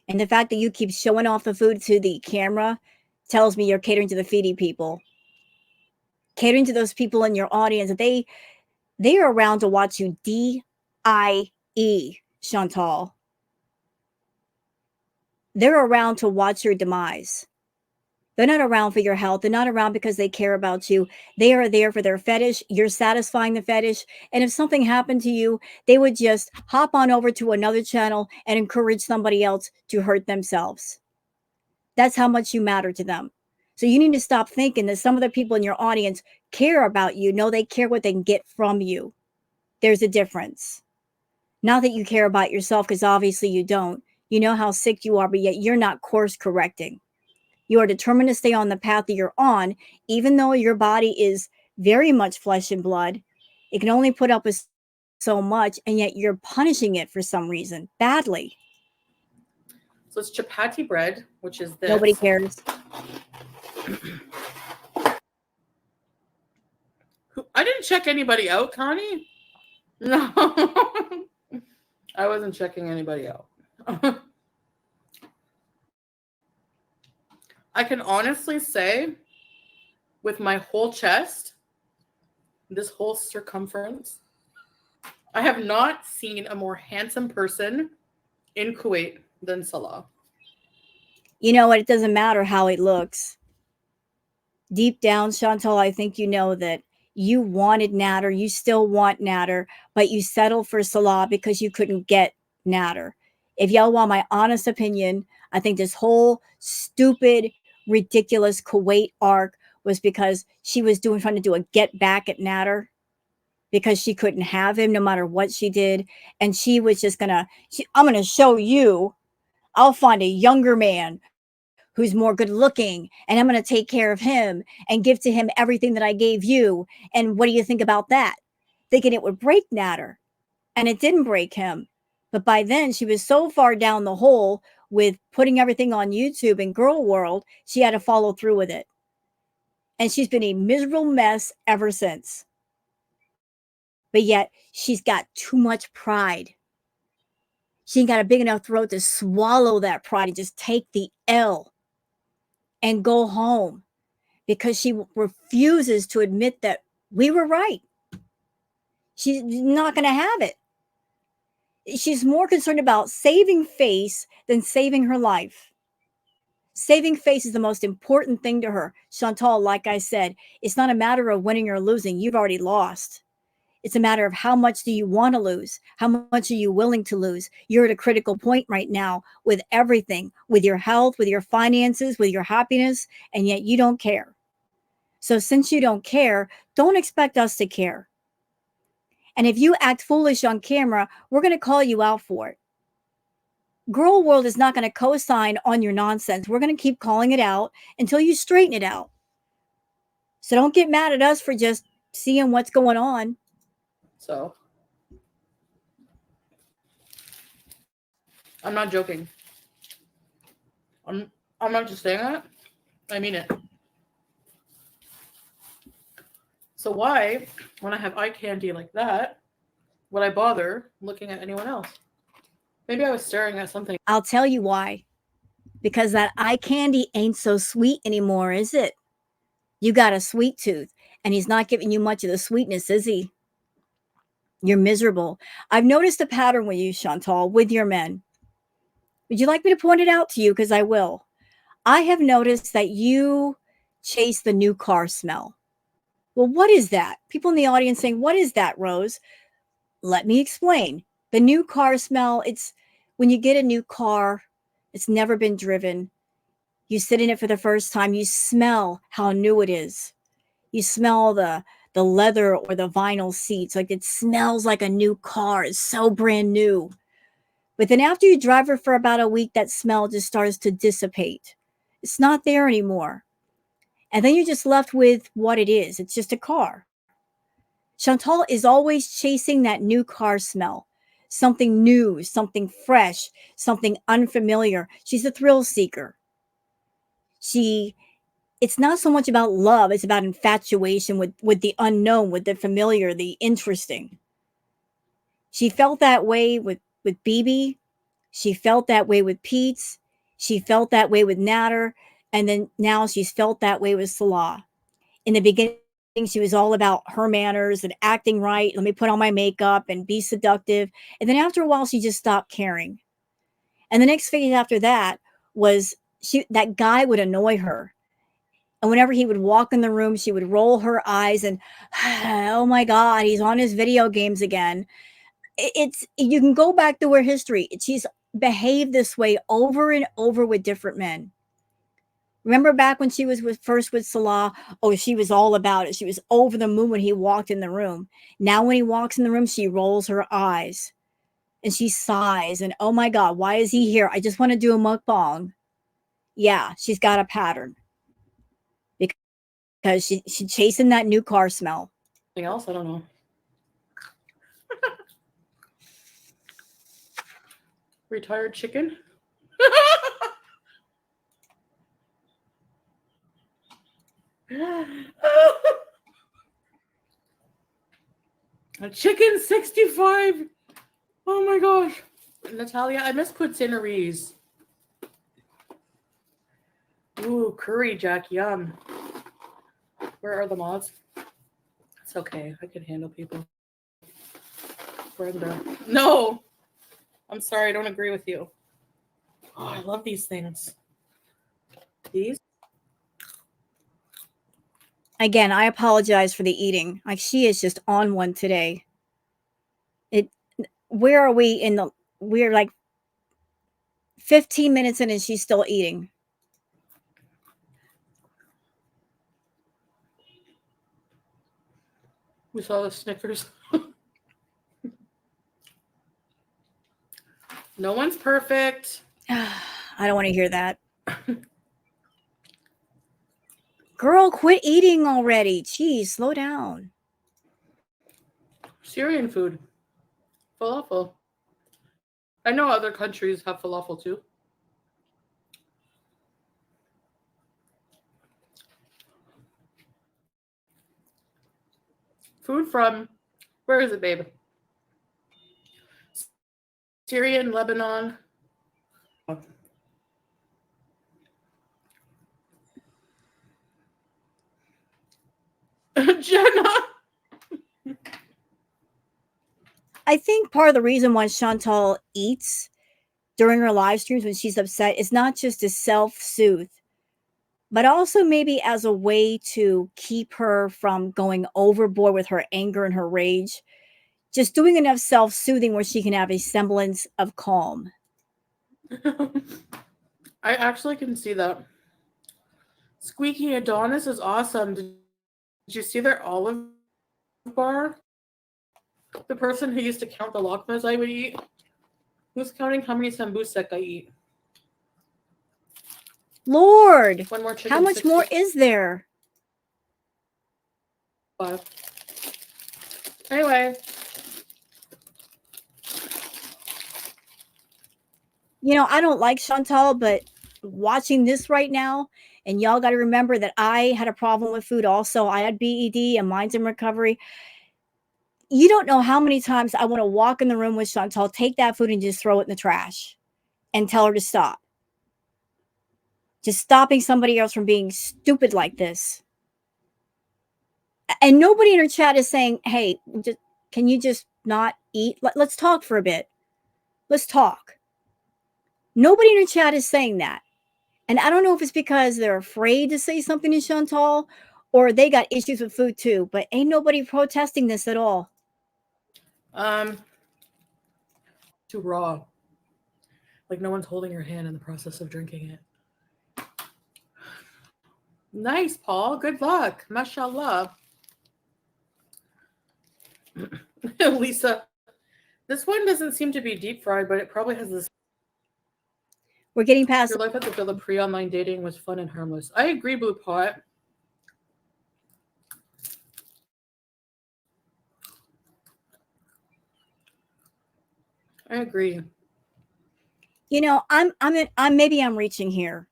Speaker 1: And the fact that you keep showing off the food to the camera tells me you're catering to the feedy people. Catering to those people in your audience. They are around to watch you D-I-E, Shantal. They're around to watch your demise. They're not around for your health. They're not around because they care about you. They are there for their fetish. You're satisfying the fetish. And if something happened to you, they would just hop on over to another channel and encourage somebody else to hurt themselves. That's how much you matter to them. So you need to stop thinking that some of the people in your audience care about you. No, they care what they can get from you. There's a difference. Not that you care about yourself, because obviously you don't. You know how sick you are, but yet you're not course correcting. You are determined to stay on the path that you're on, even though your body is very much flesh and blood. It can only put up with so much, and yet you're punishing it for some reason, badly.
Speaker 2: So it's chapati bread, which is this.
Speaker 1: Nobody cares.
Speaker 2: I didn't check anybody out, Connie. No. I wasn't checking anybody out. I can honestly say, with my whole chest, this whole circumference, I have not seen a more handsome person in Kuwait than Salah.
Speaker 1: You know what? It doesn't matter how it looks. Deep down, Shantal, I think you know that you wanted Natter. You still want Natter, but you settled for Salah because you couldn't get Natter. If y'all want my honest opinion, I think this whole stupid, ridiculous Kuwait arc was because she was trying to do a get back at Natter because she couldn't have him no matter what she did. And she was just I'm going to show you. I'll find a younger man who's more good looking, and I'm going to take care of him and give to him everything that I gave you. And what do you think about that? Thinking it would break Natter, and it didn't break him. But by then she was so far down the hole with putting everything on YouTube and Girl World, she had to follow through with it. And she's been a miserable mess ever since. but yet she's got too much pride. She ain't got a big enough throat to swallow that pride and just take the L and go home because she refuses to admit that we were right. She's not going to have it. She's more concerned about saving face than saving her life. Saving face is the most important thing to her. Shantal, like I said, it's not a matter of winning or losing. You've already lost. It's a matter of how much do you want to lose? How much are you willing to lose? You're at a critical point right now with everything, with your health, with your finances, with your happiness, and yet you don't care. So since you don't care, don't expect us to care. And if you act foolish on camera, we're going to call you out for it. Girl World is not going to co-sign on your nonsense. We're going to keep calling it out until you straighten it out. So don't get mad at us for just seeing what's going on.
Speaker 2: So I'm not joking. I'm not just saying that. I mean it. So why, when I have eye candy like that, would I bother looking at anyone else? Maybe I was staring at something.
Speaker 1: I'll tell you why. Because that eye candy ain't so sweet anymore, is it? You got a sweet tooth, and he's not giving you much of the sweetness, is he? You're miserable. I've noticed a pattern with you, Chantal, with your men. Would you like me to point it out to you? Because I will. I have noticed that you chase the new car smell. Well, what is that? People in the audience saying, what is that, Rose? Let me explain. The new car smell, it's when you get a new car, it's never been driven. You sit in it for the first time, you smell how new it is. You smell the leather or the vinyl seats. Like it smells like a new car. It's so brand new. But then after you drive it for about a week, that smell just starts to dissipate. It's not there anymore. And then you're just left with what it is. It's just a car. Chantal is always chasing that new car smell. Something new, something fresh, something unfamiliar. She's a thrill seeker. It's not so much about love, it's about infatuation with the unknown, with the familiar, the interesting. She felt that way with BB. She felt that way with Pete's. She felt that way with Natter. And then now she's felt that way with Salah. In the beginning, she was all about her manners and acting right. Let me put on my makeup and be seductive. And then after a while, she just stopped caring. And the next phase after that was that guy would annoy her. And whenever he would walk in the room, she would roll her eyes and, oh my God, he's on his video games again. You can go back to her history. She's behaved this way over and over with different men. Remember back when she was first with Salah? Oh, she was all about it. She was over the moon when he walked in the room. Now when he walks in the room, she rolls her eyes and she sighs and, oh my God, why is he here? I just want to do a mukbang. Yeah, she's got a pattern. Because she's chasing that new car smell.
Speaker 2: Anything else? I don't know. Retired chicken? A chicken 65. Oh my gosh. Natalia, I miss poutineries. Ooh, curry jack, yum. Where are the mods? It's okay. I can handle people. Brenda. No! I'm sorry, I don't agree with you. Oh, I love these things. These?
Speaker 1: Again, I apologize for the eating. Like she is just on one today. Where are we we're like 15 minutes in and she's still eating.
Speaker 2: We saw the Snickers. No one's perfect.
Speaker 1: I don't want to hear that. Girl, quit eating already. Jeez, slow down.
Speaker 2: Syrian food. Falafel. I know other countries have falafel too. Food from Where is it, babe? Syria and Lebanon. Jenna.
Speaker 1: I think part of the reason why Shantal eats during her live streams when she's upset is not just to self-soothe, but also maybe as a way to keep her from going overboard with her anger and her rage. Just doing enough self-soothing where she can have a semblance of calm.
Speaker 2: I actually can see that. Squeaky Adonis is awesome. Did you see their olive bar? The person who used to count the lakmas I would eat. Who's counting how many sambusek I eat?
Speaker 1: Lord,
Speaker 2: One more chicken.
Speaker 1: how much more is there?
Speaker 2: 5. Anyway.
Speaker 1: You know, I don't like Shantal, but watching this right now, and y'all got to remember that I had a problem with food also. I had BED and mine's in recovery. You don't know how many times I want to walk in the room with Shantal, take that food and just throw it in the trash and tell her to stop. Just stopping somebody else from being stupid like this. And nobody in her chat is saying, hey, can you just not eat? Let's talk for a bit. Let's talk. Nobody in her chat is saying that. And I don't know if it's because they're afraid to say something to Shantal or they got issues with food too, but ain't nobody protesting this at all.
Speaker 2: Too raw. Like no one's holding your hand in the process of drinking it. Nice, Paul. Good luck. Mashallah. Lisa, this one doesn't seem to be deep fried, but it probably has this.
Speaker 1: We're getting past.
Speaker 2: Your life at the Villa pre-online dating was fun and harmless. I agree, Blue Pot. I agree.
Speaker 1: You know, I'm maybe I'm reaching here,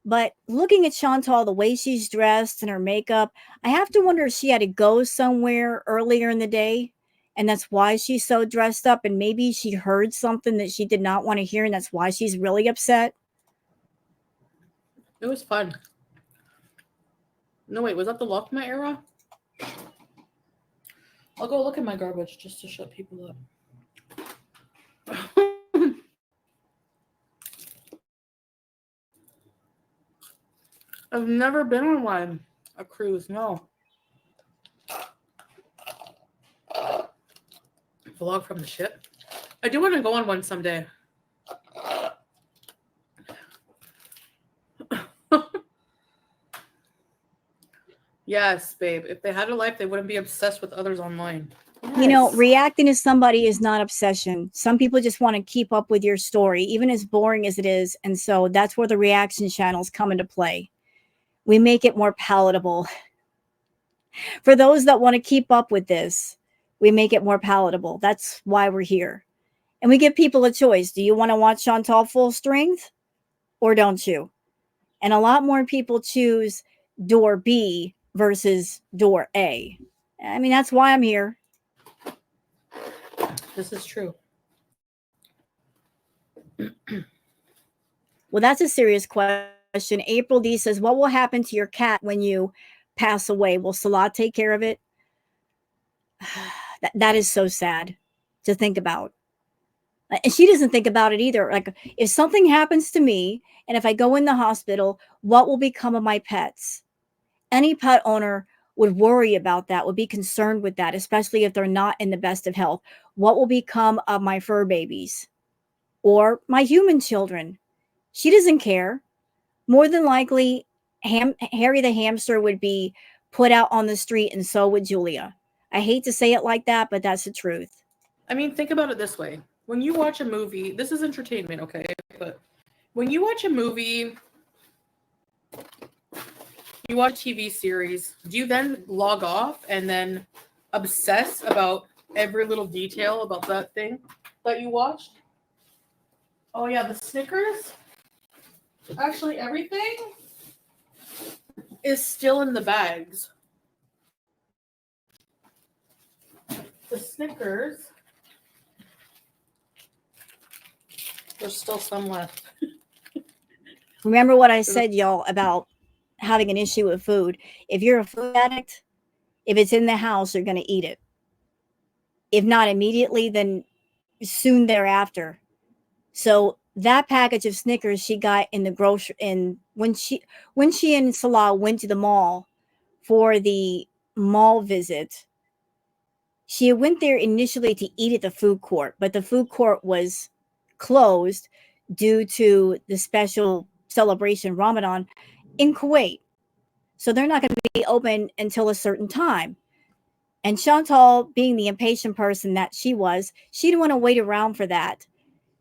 Speaker 1: but looking at Shantal, the way she's dressed and her makeup, I have to wonder if she had to go somewhere earlier in the day, and that's why she's so dressed up. And maybe she heard something that she did not want to hear, and that's why she's really upset.
Speaker 2: It was fun. No, wait, was that the Lockma era? I'll go look at my garbage just to shut people up. I've never been on one. A cruise, no. Vlog from the ship. I do want to go on one someday. Yes, babe. If they had a life, they wouldn't be obsessed with others online. Yes.
Speaker 1: You know, reacting to somebody is not obsession. Some people just want to keep up with your story, even as boring as it is. And so that's where the reaction channels come into play. We make it more palatable. For those that want to keep up with this, we make it more palatable. That's why we're here. And we give people a choice. Do you want to watch Shantal full strength or don't you? And a lot more people choose door B versus door A. I mean, that's why I'm here.
Speaker 2: This is true.
Speaker 1: Well, that's a serious question. April D says, what will happen to your cat when you pass away? Will Salah take care of it? That is so sad to think about. And she doesn't think about it either. Like, if something happens to me and if I go in the hospital, what will become of my pets? Any pet owner would worry about that, would be concerned with that, especially if they're not in the best of health. What will become of my fur babies or my human children? She doesn't care. More than likely, Harry the hamster would be put out on the street, and so would Julia. I hate to say it like that, but that's the truth.
Speaker 2: I mean, think about it this way. When you watch a movie, this is entertainment, okay? But when you watch a movie, you watch a TV series, do you then log off and then obsess about every little detail about that thing that you watched? Oh yeah, the Snickers? Actually, everything is still in the bags. The Snickers. There's still some left.
Speaker 1: Remember what I said, y'all, about having an issue with food. If you're a food addict, if it's in the house, you're going to eat it. If not immediately, then soon thereafter. So that package of Snickers she got in the grocery, and when she and Salah went to the mall for the mall visit, she went there initially to eat at the food court, but the food court was closed due to the special celebration Ramadan in Kuwait. So they're not going to be open until a certain time. And Shantal, being the impatient person that she was, she didn't want to wait around for that.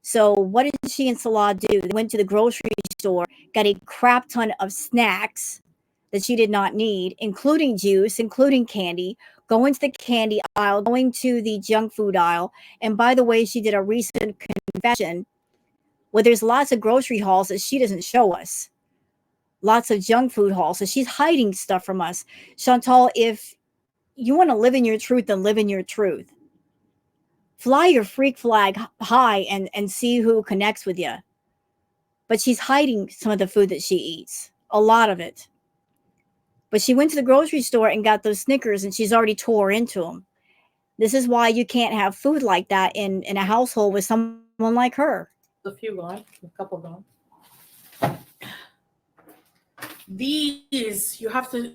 Speaker 1: So what did she and Salah do? They went to the grocery store, got a crap ton of snacks that she did not need, including juice, including candy, go into the candy aisle, going to the junk food aisle. And by the way, she did a recent confession where there's lots of grocery hauls that she doesn't show us. Lots of junk food hauls. So she's hiding stuff from us. Shantal, if you want to live in your truth, then live in your truth. Fly your freak flag high and see who connects with you. But she's hiding some of the food that she eats, a lot of it. But she went to the grocery store and got those Snickers, and she's already tore into them. This is why you can't have food like that in a household with someone like her.
Speaker 2: A few gone, a couple gone. These, you have to,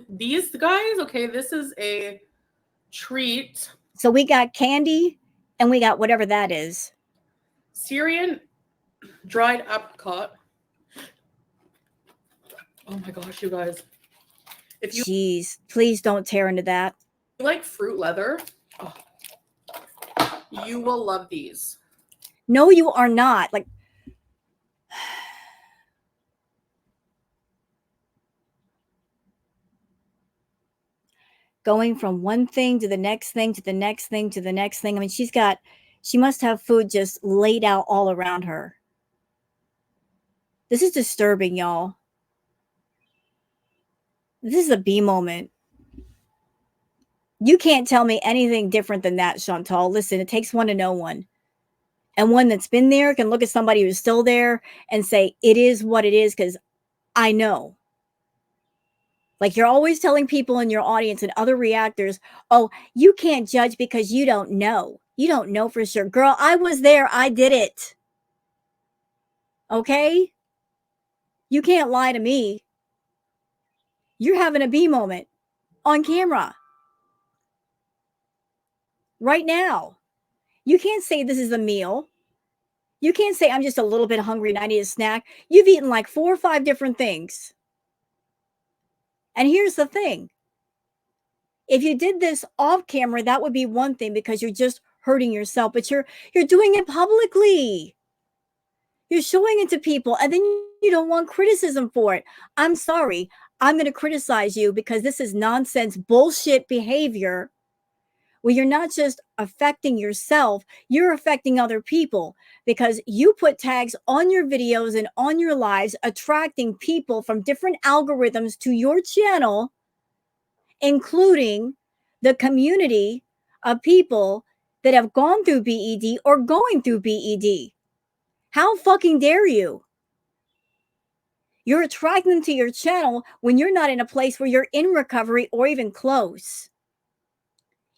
Speaker 2: these guys, okay, this is a treat.
Speaker 1: So we got candy and we got whatever that is.
Speaker 2: Syrian dried apricot. Oh my gosh, you guys. If you
Speaker 1: Jeez, please don't tear into that.
Speaker 2: like fruit leather, oh, you will love these.
Speaker 1: No, you are not. Like, going from one thing to the next thing to the next thing to the next thing. I mean, she must have food just laid out all around her. This is disturbing, y'all. This is a B moment. You can't tell me anything different than that, Shantal. Listen, it takes one to know one. And one that's been there can look at somebody who's still there and say, it is what it is, because I know. Like, you're always telling people in your audience and other reactors, oh, you can't judge because you don't know. You don't know for sure. Girl, I was there. I did it. Okay? You can't lie to me. You're having a B moment on camera right now. You can't say this is a meal. You can't say I'm just a little bit hungry and I need a snack. You've eaten like 4 or 5 different things. And here's the thing. If you did this off camera, that would be one thing because you're just hurting yourself, but you're doing it publicly. You're showing it to people and then you don't want criticism for it. I'm sorry. I'm going to criticize you because this is nonsense bullshit behavior where you're not just affecting yourself, you're affecting other people because you put tags on your videos and on your lives, attracting people from different algorithms to your channel, including the community of people that have gone through BED or going through BED. How fucking dare you? You're attracting them to your channel when you're not in a place where you're in recovery or even close.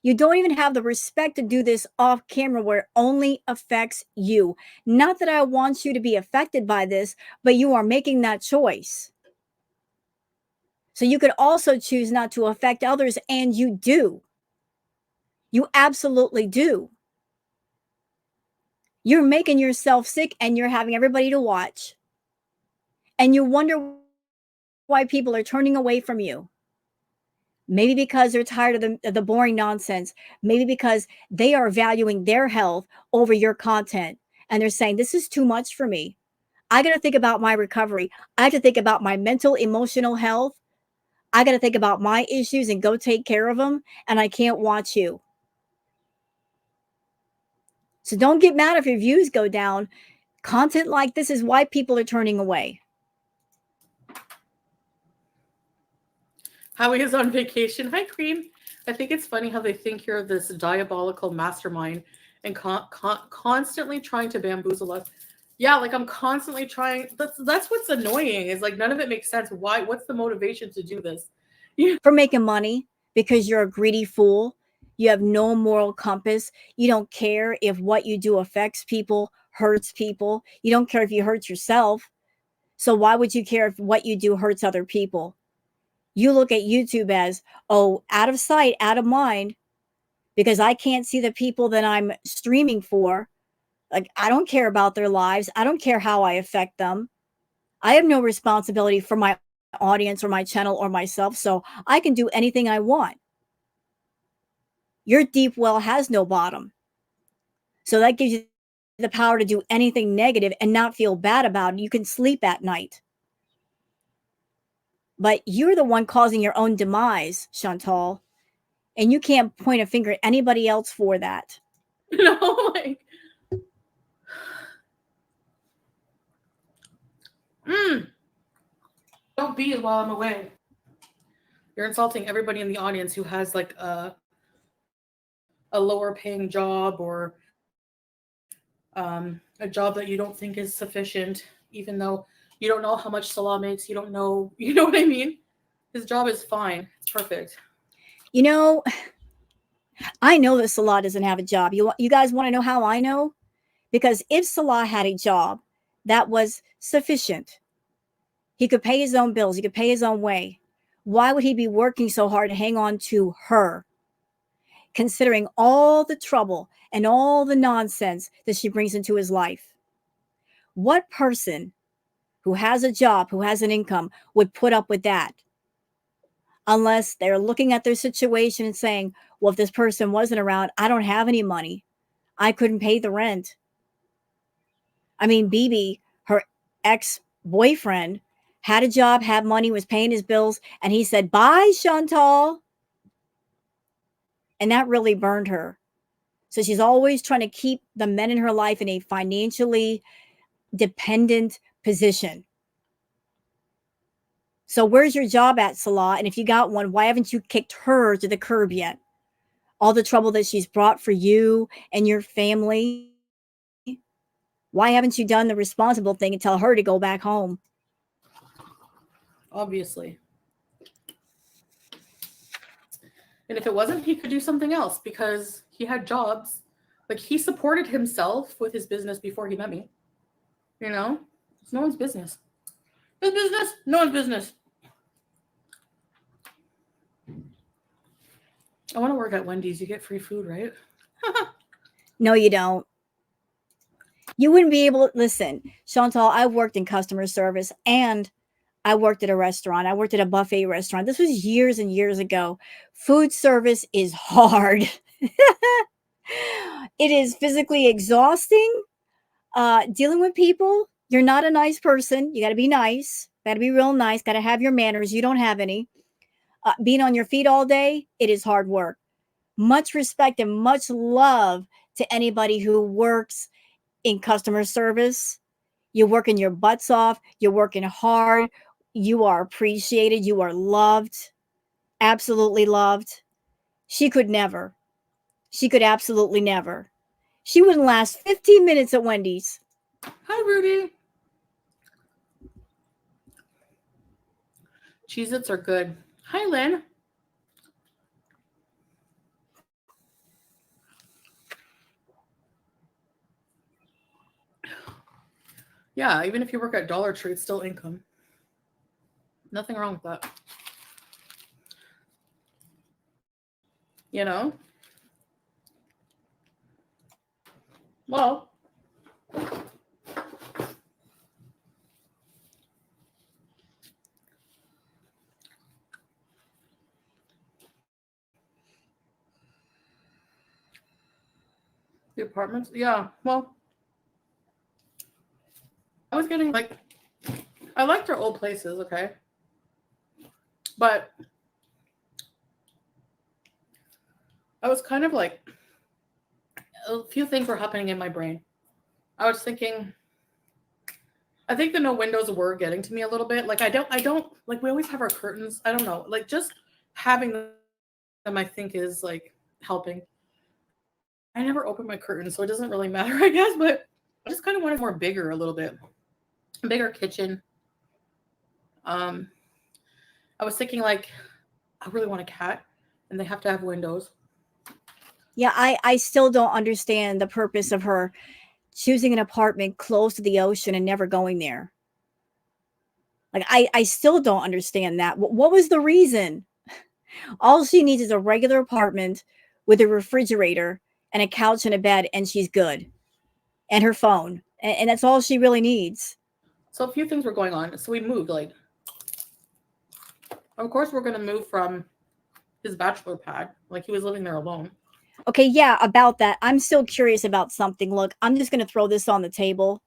Speaker 1: You don't even have the respect to do this off camera where it only affects you. Not that I want you to be affected by this, but you are making that choice. So you could also choose not to affect others, and you do. You absolutely do. You're making yourself sick and you're having everybody to watch. And you wonder why people are turning away from you. Maybe because they're tired of the boring nonsense. Maybe because they are valuing their health over your content. And they're saying, this is too much for me. I got to think about my recovery. I have to think about my mental, emotional health. I got to think about my issues and go take care of them. And I can't watch you. So don't get mad if your views go down. Content like this is why people are turning away.
Speaker 2: Howie is on vacation. Hi, Cream. I think it's funny how they think you're this diabolical mastermind and constantly trying to bamboozle us. Yeah, like I'm constantly trying. That's what's annoying. Is like none of it makes sense. Why? What's the motivation to do this?
Speaker 1: For making money because you're a greedy fool. You have no moral compass. You don't care if what you do affects people, hurts people. You don't care if you hurt yourself. So why would you care if what you do hurts other people? You look at YouTube as, oh, out of sight, out of mind, because I can't see the people that I'm streaming for. Like, I don't care about their lives. I don't care how I affect them. I have no responsibility for my audience or my channel or myself, so I can do anything I want. Your deep well has no bottom. So that gives you the power to do anything negative and not feel bad about it. You can sleep at night. But you're the one causing your own demise, Shantal. And you can't point a finger at anybody else for that.
Speaker 2: Like, don't be while I'm away. You're insulting everybody in the audience who has like a lower paying job or a job that you don't think is sufficient, even though you don't know how much Salah makes. You don't know, you know what I mean? His job is fine. It's perfect.
Speaker 1: You know, I know that Salah doesn't have a job. You guys want to know how I know? Because if Salah had a job that was sufficient, he could pay his own bills, he could pay his own way. Why would he be working so hard to hang on to her, considering all the trouble and all the nonsense that she brings into his life? What person who has a job, who has an income, would put up with that? Unless they're looking at their situation and saying, well, if this person wasn't around, I don't have any money. I couldn't pay the rent. I mean, Bibi, her ex-boyfriend, had a job, had money, was paying his bills, and he said, bye, Shantal. And that really burned her. So she's always trying to keep the men in her life in a financially dependent position. So where's your job at, Salah? And if you got one, why haven't you kicked her to the curb yet? All the trouble that she's brought for you and your family. Why haven't you done the responsible thing and tell her to go back home?
Speaker 2: Obviously. And if it wasn't, he could do something else because he had jobs. Like he supported himself with his business before he met me. You know? It's no one's business. His business, no one's business. I want to work at Wendy's. You get free food, right?
Speaker 1: No, you don't. You wouldn't be able to listen, Chantal. I worked in customer service and I worked at a restaurant. I worked at a buffet restaurant. This was years and years ago. Food service is hard. It is physically exhausting. Dealing with people, you're not a nice person. You got to be nice. Got to be real nice. Got to have your manners. You don't have any. Being on your feet all day, it is hard work. Much respect and much love to anybody who works in customer service. You're working your butts off. You're working hard. You are appreciated. You are loved. Absolutely loved. She could never. She could absolutely never. She wouldn't last 15 minutes at Wendy's.
Speaker 2: Hi, Rudy. Cheez-Its are good. Hi, Lynn. Yeah, even if you work at Dollar Tree, it's still income. Nothing wrong with that. You know? Well, the apartments, yeah. Well, I was getting like, I liked our old places, okay? But I was kind of like, a few things were happening in my brain. I was thinking, I think the no windows were getting to me a little bit. Like I don't like we always have our curtains. I don't know. Like just having them, I think, is like helping. I never open my curtains, so it doesn't really matter, I guess, but I just kind of wanted more bigger a little bit. Bigger kitchen. Um, I was thinking like I really want a cat and they have to have windows.
Speaker 1: Yeah, I still don't understand the purpose of her choosing an apartment close to the ocean and never going there. Like I still don't understand that. What was the reason? All she needs is a regular apartment with a refrigerator and a couch and a bed, and she's good. And her phone. And that's all she really needs.
Speaker 2: So a few things were going on. So we moved. Like, of course, we're gonna move from his bachelor pad. Like he was living there alone.
Speaker 1: Okay, yeah, about that. I'm still curious about something. Look, I'm just going to throw this on the table.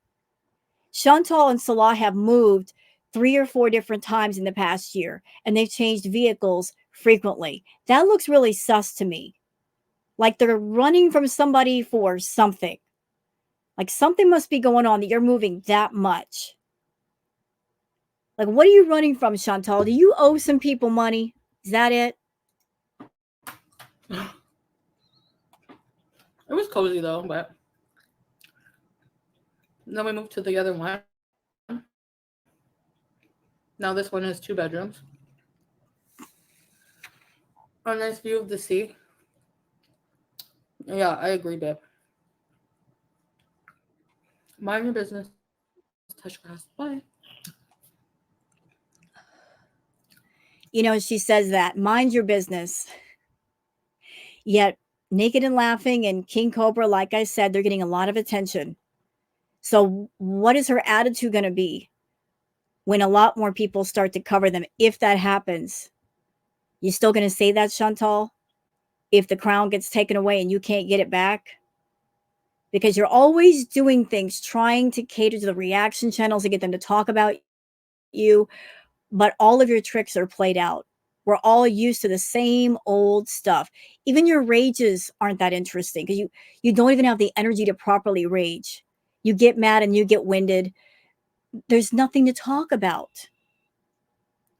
Speaker 1: Shantal and Salah have moved 3 or 4 different times in the past year, and they've changed vehicles frequently. That looks really sus to me. Like they're running from somebody for something. Like something must be going on that you're moving that much. Like, what are you running from, Shantal? Do you owe some people money? Is that it?
Speaker 2: It was cozy though, but then we moved to the other one. Now this one has 2 bedrooms. A nice view of the sea. Yeah, I agree, babe. Mind your business. Touch grass. Bye.
Speaker 1: You know, she says that. Mind your business. Yet, Naked and Laughing and King Cobra, like I said, they're getting a lot of attention. So, what is her attitude going to be when a lot more people start to cover them? If that happens, you still going to say that, Chantal? If the crown gets taken away and you can't get it back? Because you're always doing things trying to cater to the reaction channels to get them to talk about you, but all of your tricks are played out. We're all used to the same old stuff. Even your rages aren't that interesting because you don't even have the energy to properly rage. You get mad and you get winded. There's nothing to talk about.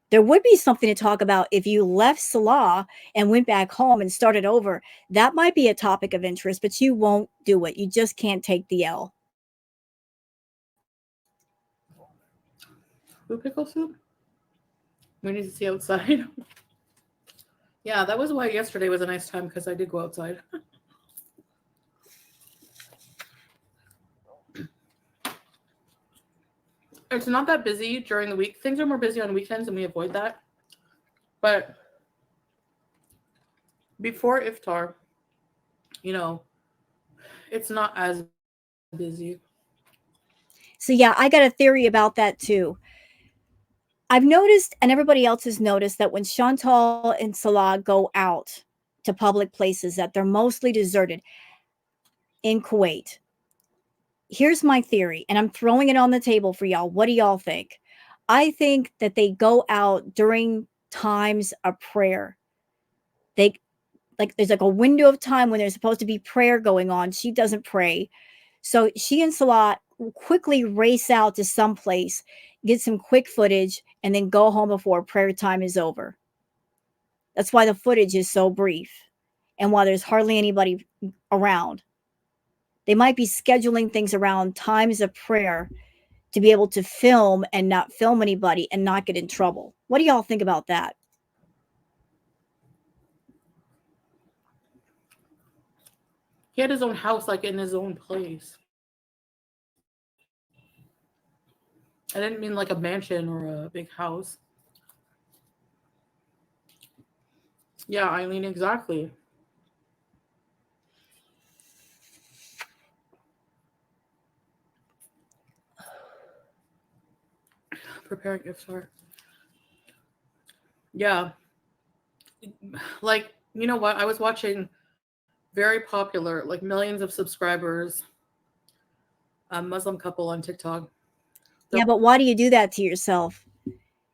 Speaker 1: There would be something to talk about if you left Salah and went back home and started over. That might be a topic of interest, but you won't do it. You just can't take the L.
Speaker 2: Blue pickle soup? We need to see outside. Yeah, that was why yesterday was a nice time because I did go outside. It's not that busy during the week. Things are more busy on weekends and we avoid that. But before Iftar, you know, it's not as busy.
Speaker 1: So, yeah, I got a theory about that too. I've noticed, and everybody else has noticed, that when Chantal and Salah go out to public places, that they're mostly deserted in Kuwait. Here's my theory, and I'm throwing it on the table for y'all. What do y'all think? I think that they go out during times of prayer. They like there's like a window of time when there's supposed to be prayer going on. She doesn't pray. So she and Salah quickly race out to some place, get some quick footage, and then go home before prayer time is over. That's why the footage is so brief and why there's hardly anybody around. They might be scheduling things around times of prayer to be able to film and not film anybody and not get in trouble. What do y'all think about that?
Speaker 2: He had his own house, like in his own place. I didn't mean like a mansion or a big house. Yeah, Eileen, exactly. Preparing iftar. Yeah, like you know what? I was watching very popular, like millions of subscribers, a Muslim couple on TikTok. They're
Speaker 1: Yeah, but why do you do that to yourself?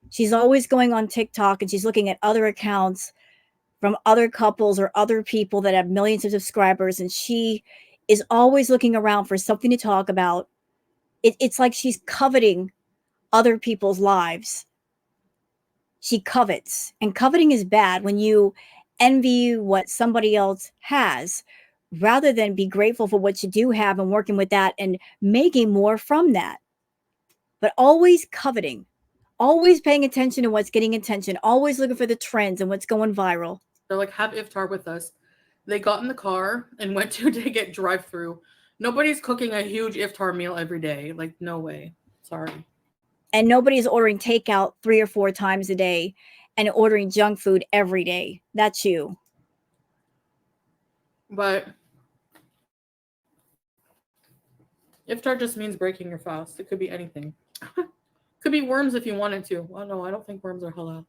Speaker 1: She's always going on TikTok and she's looking at other accounts from other couples or other people that have millions of subscribers, and she is always looking around for something to talk about. It's like she's coveting other people's lives. She covets, and coveting is bad when you envy what somebody else has rather than be grateful for what you do have and working with that and making more from that. But always coveting, always paying attention to what's getting attention, always looking for the trends and what's going viral.
Speaker 2: They're like, have iftar with us. They got in the car and went to get drive-through. Nobody's cooking a huge iftar meal every day. Like, no way. Sorry.
Speaker 1: And nobody's ordering takeout 3 or 4 times a day and ordering junk food every day. That's you.
Speaker 2: But iftar just means breaking your fast. It could be anything. Could be worms if you wanted to. Oh no, I don't think worms are halal.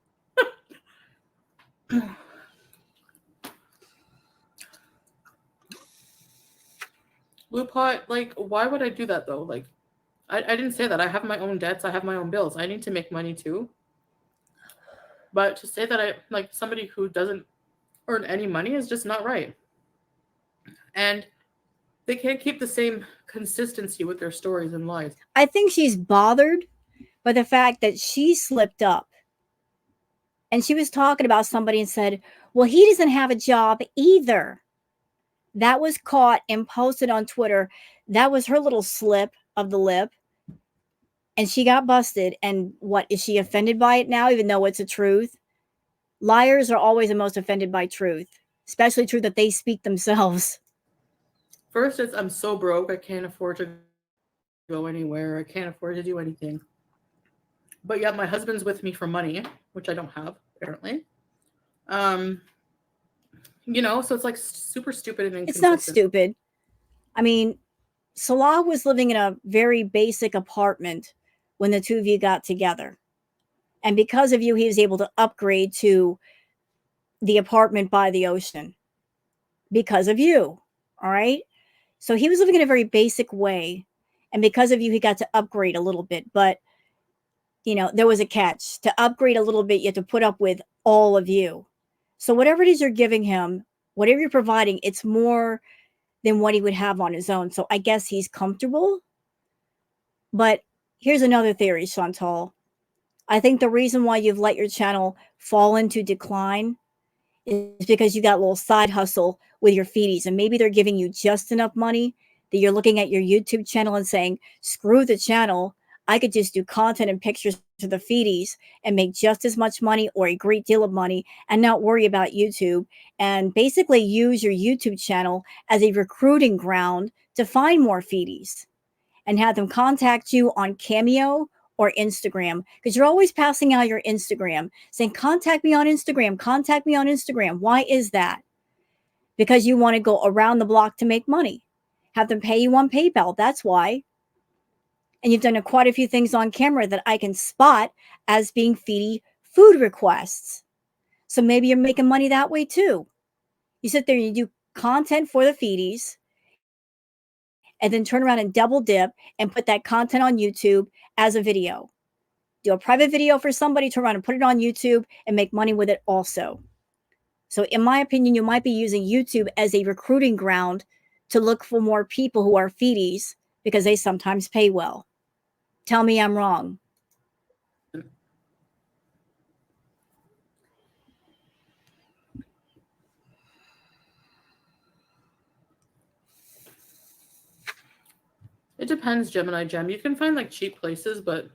Speaker 2: Blue pot, like, why would I do that though? Like, I didn't say that. I have my own debts. I have my own bills. I need to make money too. But to say that I like somebody who doesn't earn any money is just not right. And they can't keep the same consistency with their stories and lies.
Speaker 1: I think she's bothered by the fact that she slipped up. And she was talking about somebody and said, well, he doesn't have a job either. That was caught and posted on Twitter. That was her little slip of the lip. And she got busted. And what, is she offended by it now, even though it's a truth? Liars are always the most offended by truth, especially truth that they speak themselves.
Speaker 2: First, it's I'm so broke, I can't afford to go anywhere. I can't afford to do anything. But yet my husband's with me for money, which I don't have, apparently. So it's like super stupid and inconsistent.
Speaker 1: It's not stupid. I mean, Salah was living in a very basic apartment when the two of you got together. And because of you, he was able to upgrade to the apartment by the ocean. Because of you. All right. So he was living in a very basic way. And because of you, he got to upgrade a little bit. But, there was a catch. To upgrade a little bit, you have to put up with all of you. So whatever it is you're giving him, whatever you're providing, it's more than what he would have on his own. So I guess he's comfortable. But here's another theory, Shantal. I think the reason why you've let your channel fall into decline is because you got a little side hustle with your feedies, and maybe they're giving you just enough money that you're looking at your YouTube channel and saying, screw the channel. I could just do content and pictures to the feedies and make just as much money or a great deal of money and not worry about YouTube, and basically use your YouTube channel as a recruiting ground to find more feedies and have them contact you on Cameo or Instagram, because you're always passing out your Instagram saying, contact me on Instagram, contact me on Instagram. Why is that? Because you want to go around the block to make money. Have them pay you on PayPal. That's why. And you've done quite a few things on camera that I can spot as being feedy food requests. So maybe you're making money that way too. You sit there and you do content for the feedies and then turn around and double dip and put that content on YouTube as a video. Do a private video for somebody, turn around and put it on YouTube and make money with it also. So in my opinion, you might be using YouTube as a recruiting ground to look for more people who are feedies because they sometimes pay well. Tell me I'm wrong.
Speaker 2: It depends, Gemini Gem. You can find like cheap places, but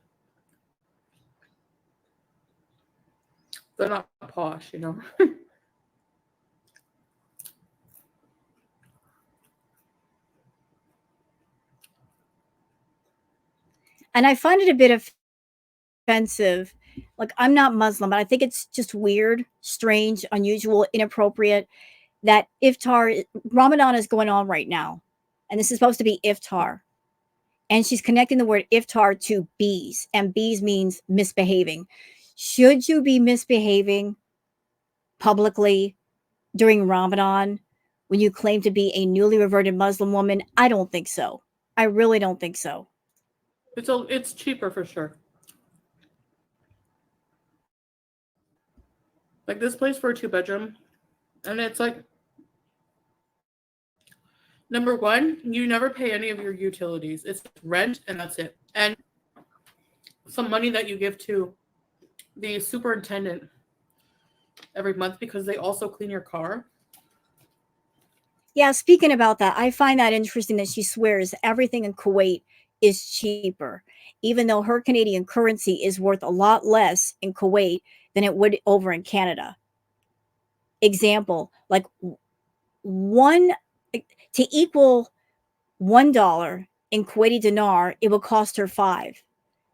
Speaker 2: they're not posh,
Speaker 1: And I find it a bit offensive. Like, I'm not Muslim, but I think it's just weird, strange, unusual, inappropriate that Iftar, Ramadan is going on right now. And this is supposed to be Iftar. And she's connecting the word Iftar to bees. And bees means misbehaving. Should you be misbehaving publicly during Ramadan when you claim to be a newly reverted Muslim woman? I don't think so. I really don't think so.
Speaker 2: It's cheaper for sure. Like this place for a 2-bedroom, and it's like, number one, you never pay any of your utilities. It's rent and that's it. And some money that you give to the superintendent every month because they also clean your car.
Speaker 1: Yeah, speaking about that, I find that interesting that she swears everything in Kuwait is cheaper, even though her Canadian currency is worth a lot less in Kuwait than it would over in Canada. Example, like one to equal $1 in Kuwaiti dinar, it will cost her five.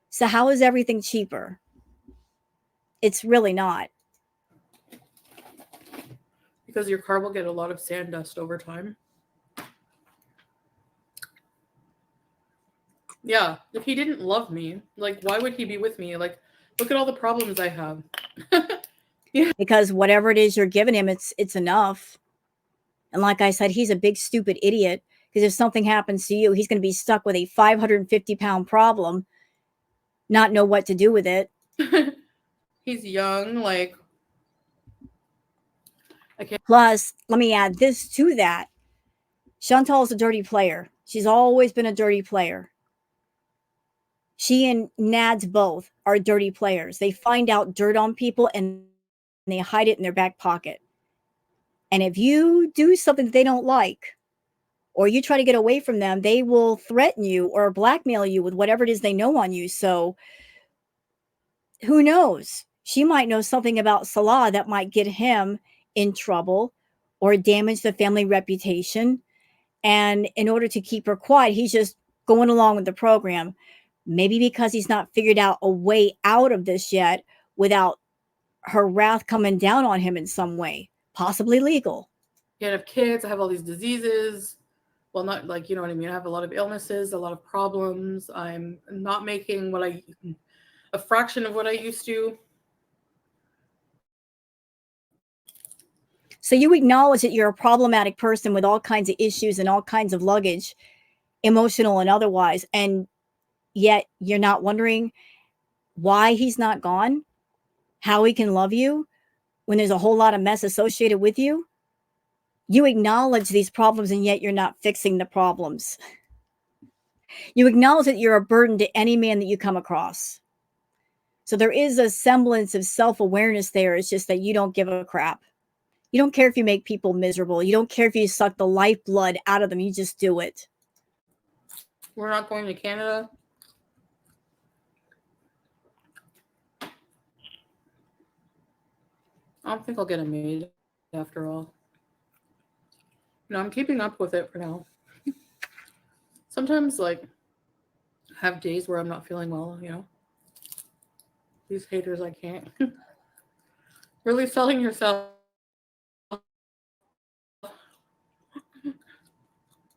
Speaker 1: So how is everything cheaper? It's really not.
Speaker 2: Because your car will get a lot of sand dust over time. Yeah, if he didn't love me, like, why would he be with me? Like, look at all the problems I have.
Speaker 1: Yeah. Because whatever it is you're giving him, it's enough. And like I said, he's a big stupid idiot because if something happens to you, he's going to be stuck with a 550-pound problem, not know what to do with it.
Speaker 2: He's young, like.
Speaker 1: Plus, let me add this to that. Shantal's a dirty player. She's always been a dirty player. She and Nads both are dirty players. They find out dirt on people and they hide it in their back pocket. And if you do something that they don't like, or you try to get away from them, they will threaten you or blackmail you with whatever it is they know on you. So who knows? She might know something about Salah that might get him in trouble or damage the family reputation. And in order to keep her quiet, he's just going along with the program. Maybe because he's not figured out a way out of this yet without her wrath coming down on him in some way, possibly legal.
Speaker 2: Yeah, I have kids. I have all these diseases. Well, not like, you know what I mean? I have a lot of illnesses, a lot of problems. I'm not making a fraction of what I used to.
Speaker 1: So you acknowledge that you're a problematic person with all kinds of issues and all kinds of luggage, emotional and otherwise, and yet you're not wondering why he's not gone, how he can love you when there's a whole lot of mess associated with you. You acknowledge these problems and yet you're not fixing the problems. You acknowledge that you're a burden to any man that you come across. So there is a semblance of self-awareness there. It's just that you don't give a crap. You don't care if you make people miserable. You don't care if you suck the lifeblood out of them. You just do it.
Speaker 2: We're not going to Canada. I don't think I'll get a maid after all. No, I'm keeping up with it for now. Sometimes, like, I have days where I'm not feeling well, you know? These haters, I can't. Really selling yourself.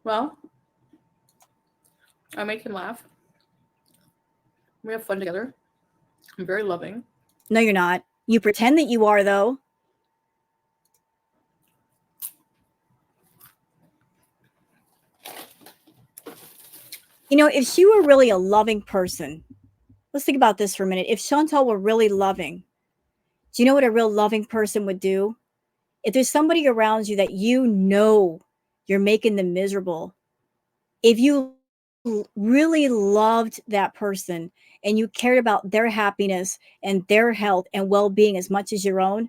Speaker 2: Well, I make him laugh. We have fun together. I'm very loving.
Speaker 1: No, you're not. You pretend that you are, though. You know, if she were really a loving person, let's think about this for a minute. If Shantal were really loving, do you know what a real loving person would do? If there's somebody around you that you know you're making them miserable, if you really loved that person and you cared about their happiness and their health and well-being as much as your own,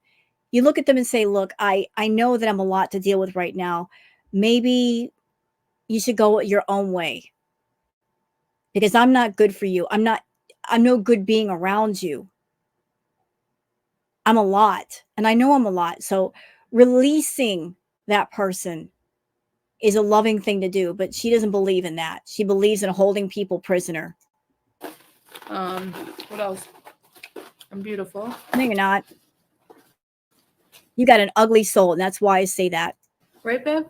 Speaker 1: you look at them and say, look, I know that I'm a lot to deal with right now. Maybe you should go your own way because I'm not good for you. I'm no good being around you. I'm a lot and I know I'm a lot. So releasing that person is a loving thing to do, but she doesn't believe in that. She believes in holding people prisoner.
Speaker 2: What else? I'm beautiful.
Speaker 1: No, you're not. You got an ugly soul, and that's why I say that.
Speaker 2: Right, babe?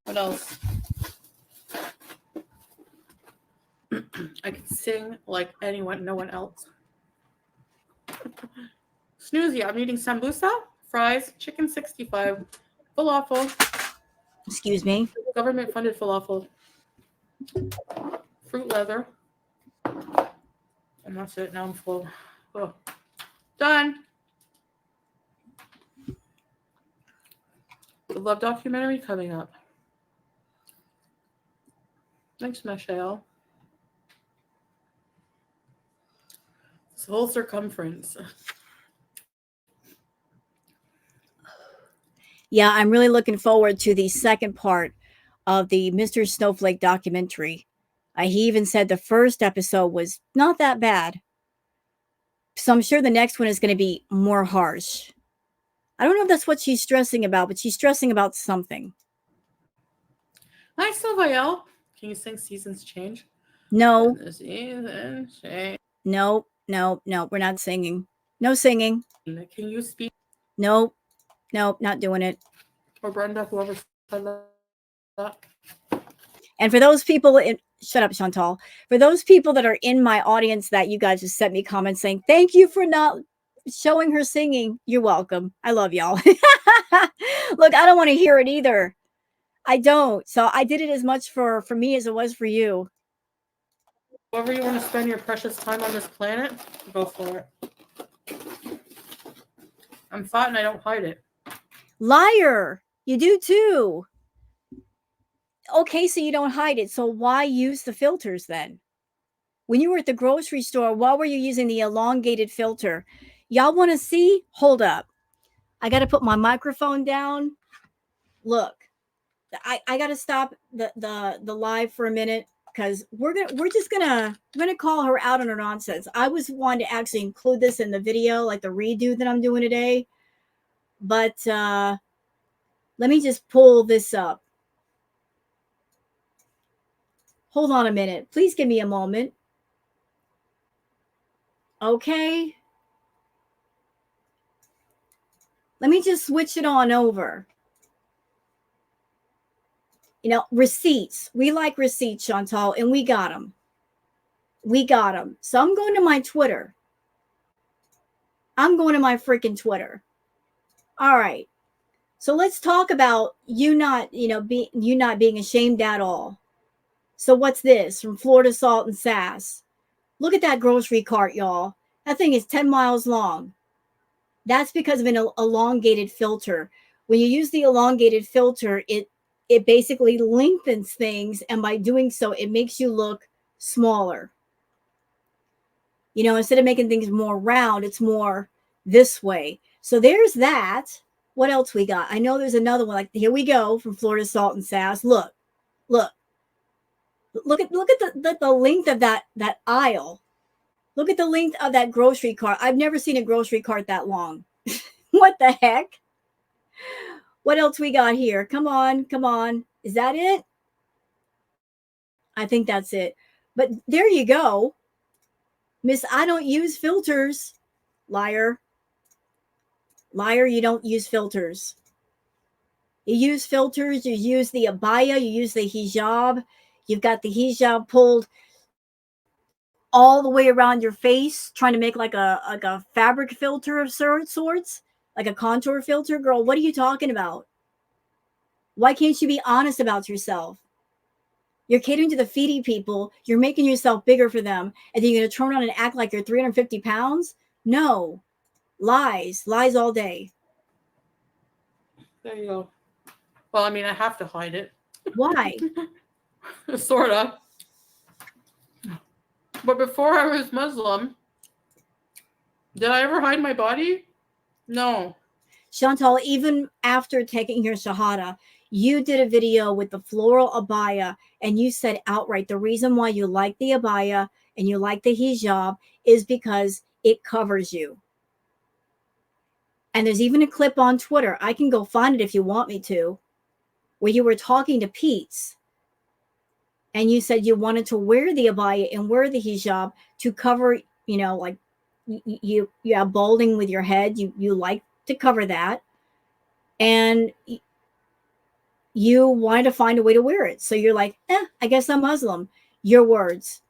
Speaker 2: What else? I can sing like anyone, no one else. Snoozy, I'm eating sambusa, fries, chicken 65, falafel.
Speaker 1: Excuse me.
Speaker 2: Government funded falafel. Fruit leather. And that's it. Now I'm full. Oh. Done. The Love documentary coming up. Thanks, Michelle. This whole circumference.
Speaker 1: Yeah, I'm really looking forward to the second part of the Mr. Snowflake documentary. He even said the first episode was not that bad. So I'm sure the next one is going to be more harsh. I don't know if that's what she's stressing about, but she's stressing about something.
Speaker 2: Hi, Sylvael. Can you sing Seasons Change?
Speaker 1: No,
Speaker 2: When the seasons change.
Speaker 1: no, no, no, we're not singing. No singing.
Speaker 2: Can you speak?
Speaker 1: No, no, not doing it.
Speaker 2: Or Brenda, whoever said that.
Speaker 1: And for those people in, shut up, Shantal. For those people that are in my audience that you guys just sent me comments saying, thank you for not showing her singing. You're welcome. I love y'all. Look, I don't want to hear it either. I don't. So I did it as much for me as it was for you.
Speaker 2: However you want to spend your precious time on this planet, go for it. I'm fat and I don't hide it.
Speaker 1: Liar. You do too. Okay, so you don't hide it. So why use the filters then? When you were at the grocery store, why were you using the elongated filter? Y'all want to see? Hold up. I got to put my microphone down. Look, I got to stop the live for a minute because we're gonna call her out on her nonsense. I was wanting to actually include this in the video, like the redo that I'm doing today, but let me just pull this up. Hold on a minute. Please give me a moment. Okay. Let me just switch it on over. You know, receipts. We like receipts, Chantal, and we got them. We got them. So I'm going to my Twitter. I'm going to my freaking Twitter. All right. So let's talk about you not, you not being ashamed at all. So what's this from Florida Salt and Sass? Look at that grocery cart, y'all. That thing is 10 miles long. That's because of an elongated filter. When you use the elongated filter, it basically lengthens things, and by doing so, it makes you look smaller. You know, instead of making things more round, it's more this way. So there's that. What else we got? I know there's another one. Like here we go from Florida Salt and Sass. Look, look, look at the length of that aisle. Look at the length of that grocery cart. I've never seen a grocery cart that long. What the heck? What else we got here? Come on, come on. Is that it? I think that's it. But there you go. Miss, I don't use filters. Liar. Liar, you don't use filters. You use filters, you use the abaya, you use the hijab. You've got the hijab pulled all the way around your face, trying to make like a fabric filter of sorts, like a contour filter. Girl, what are you talking about? Why can't you be honest about yourself? You're catering to the feedy people. You're making yourself bigger for them. And then you're going to turn around and act like you're 350 pounds? No. Lies. Lies all day.
Speaker 2: There you go. Well, I mean, I have to hide it.
Speaker 1: Why?
Speaker 2: Sort of. But before I was Muslim, did I ever hide my body? No.
Speaker 1: Shantal, even after taking your Shahada, you did a video with the floral abaya, and you said outright the reason why you like the abaya and you like the hijab is because it covers you. And there's even a clip on Twitter. I can go find it if you want me to, where you were talking to Pete's. And you said you wanted to wear the abaya and wear the hijab to cover, like you have balding with your head. You like to cover that. And you wanted to find a way to wear it. So you're like, I guess I'm Muslim. Your words.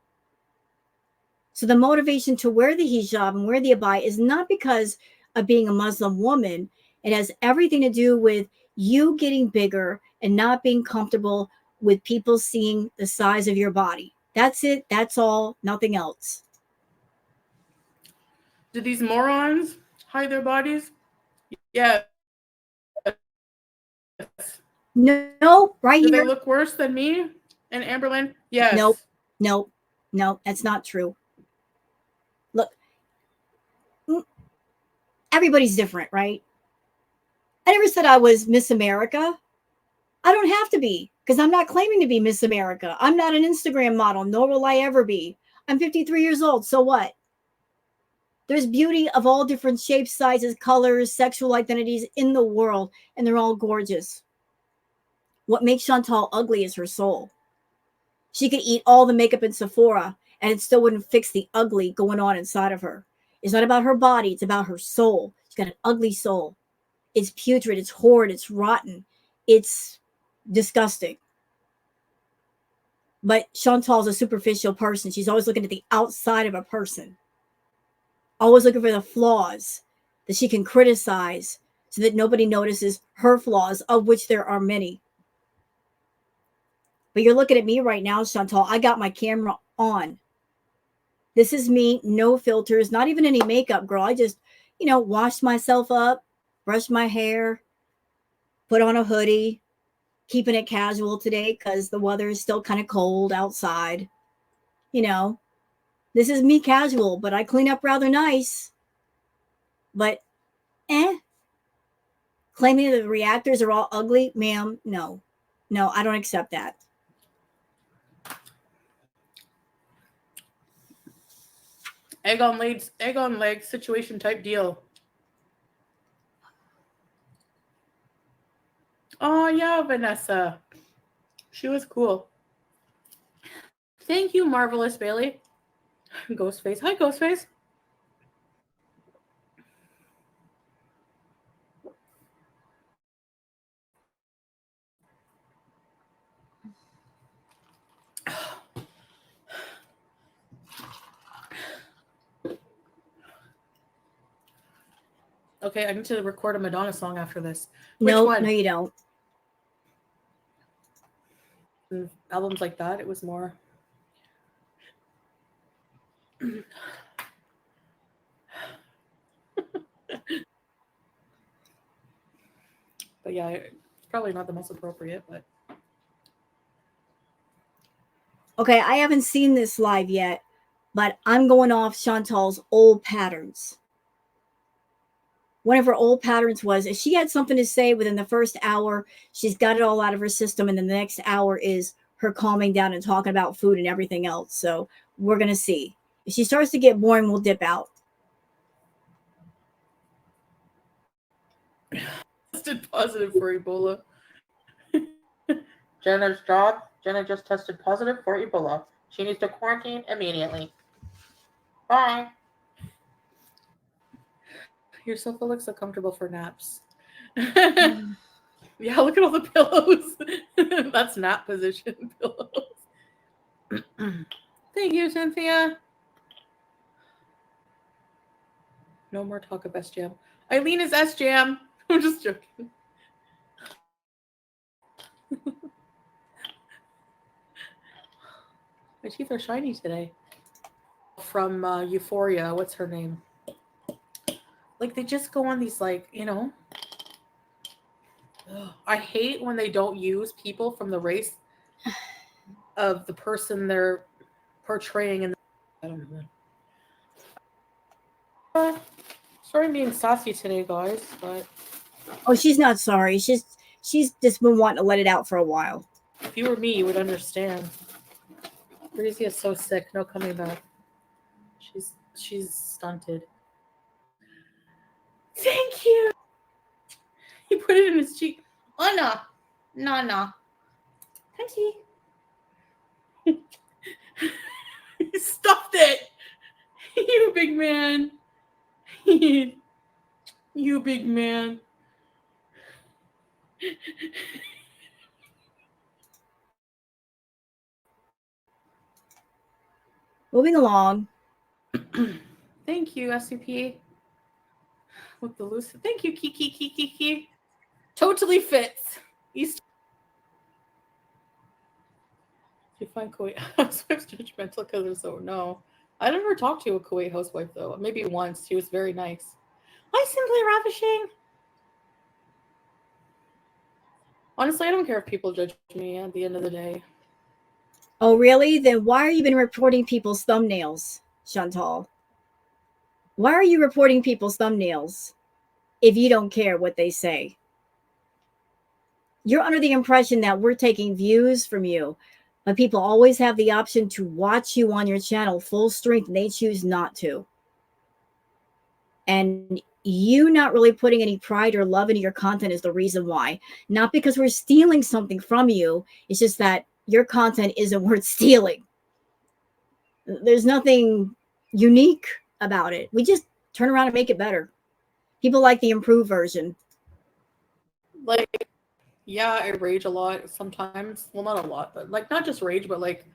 Speaker 1: So the motivation to wear the hijab and wear the abaya is not because of being a Muslim woman. It has everything to do with you getting bigger and not being comfortable with people seeing the size of your body. That's it. That's all. Nothing else.
Speaker 2: Did these morons hide their bodies? Yes.
Speaker 1: No, right
Speaker 2: Do
Speaker 1: here.
Speaker 2: they look worse than me and Amberlynn?
Speaker 1: Nope,
Speaker 2: Yes.
Speaker 1: nope, nope, that's not true. Look, mm, everybody's different, right? I never said I was Miss America. I don't have to be because I'm not claiming to be Miss America. I'm not an Instagram model, nor will I ever be. I'm 53 years old, so what? There's beauty of all different shapes, sizes, colors, sexual identities in the world, and they're all gorgeous. What makes Shantal ugly is her soul. She could eat all the makeup in Sephora, and it still wouldn't fix the ugly going on inside of her. It's not about her body, it's about her soul. She's got an ugly soul. It's putrid, it's horrid, it's rotten, it's disgusting. But Chantal's a superficial person. She's always looking at the outside of a person, always looking for the flaws that she can criticize so that nobody notices her flaws, of which there are many. But you're looking at me right now, Chantal. I got my camera on. This is me, no filters, not even any makeup, girl. I just, washed myself up, brushed my hair, put on a hoodie, keeping it casual today because the weather is still kind of cold outside. You know, this is me casual, but I clean up rather nice. But claiming that the reactors are all ugly, ma'am, no. No, I don't accept that.
Speaker 2: Egg on leg situation type deal. Oh yeah, Vanessa. She was cool. Thank you, Marvelous Bailey. Ghostface. Hi, Ghostface. Okay, I need to record a Madonna song after this. Which
Speaker 1: Nope, no,
Speaker 2: one?
Speaker 1: you don't.
Speaker 2: Albums like that, it was more. But yeah, it's probably not the most appropriate, but
Speaker 1: Okay, I haven't seen this live yet, but I'm going off Chantal's old patterns. One of her old patterns was if she had something to say within the first hour, she's got it all out of her system, and then the next hour is her calming down and talking about food and everything else. So we're gonna see. If she starts to get boring, we'll dip out.
Speaker 2: tested positive for Ebola. Jenna's job. Jenna just tested positive for Ebola. She needs to quarantine immediately. Bye. Your sofa looks so comfortable for naps. Yeah, look at all the pillows. That's nap position pillows. Thank you, Cynthia. No more talk of S Jam. Eileen is S Jam. I'm just joking. My teeth are shiny today. From Euphoria, what's her name? Like they just go on these I hate when they don't use people from the race of the person they're portraying in. I don't know. Sorry, I'm being sassy today, guys. But
Speaker 1: Oh, she's not sorry. She's just been wanting to let it out for a while.
Speaker 2: if you were me, you would understand. Breezy is so sick. No coming back. She's stunted. Thank you. He put it in his cheek. Oh no, no, no. Hi, he stuffed it. You big man. You big man.
Speaker 1: Moving along.
Speaker 2: Thank you, SCP. With the loose. Thank you, Kiki, Kiki, Kiki. Totally fits. East. Do you find Kuwait housewives judgmental because they're so no? I never talked to a Kuwait housewife though. Maybe once. She was very nice. Hi, Simply Ravishing. Honestly, I don't care if people judge me at the end of the day.
Speaker 1: Oh, really? Then why are you been reporting people's thumbnails, Shantal? Why are you reporting people's thumbnails if you don't care what they say? You're under the impression that we're taking views from you, but people always have the option to watch you on your channel full strength and they choose not to. And you not really putting any pride or love into your content is the reason why. Not because we're stealing something from you, it's just that your content isn't worth stealing. There's nothing unique about it. We just turn around and make it better. People like the improved version.
Speaker 2: Like, yeah, I rage a lot sometimes. Well, not a lot, but like not just rage, but like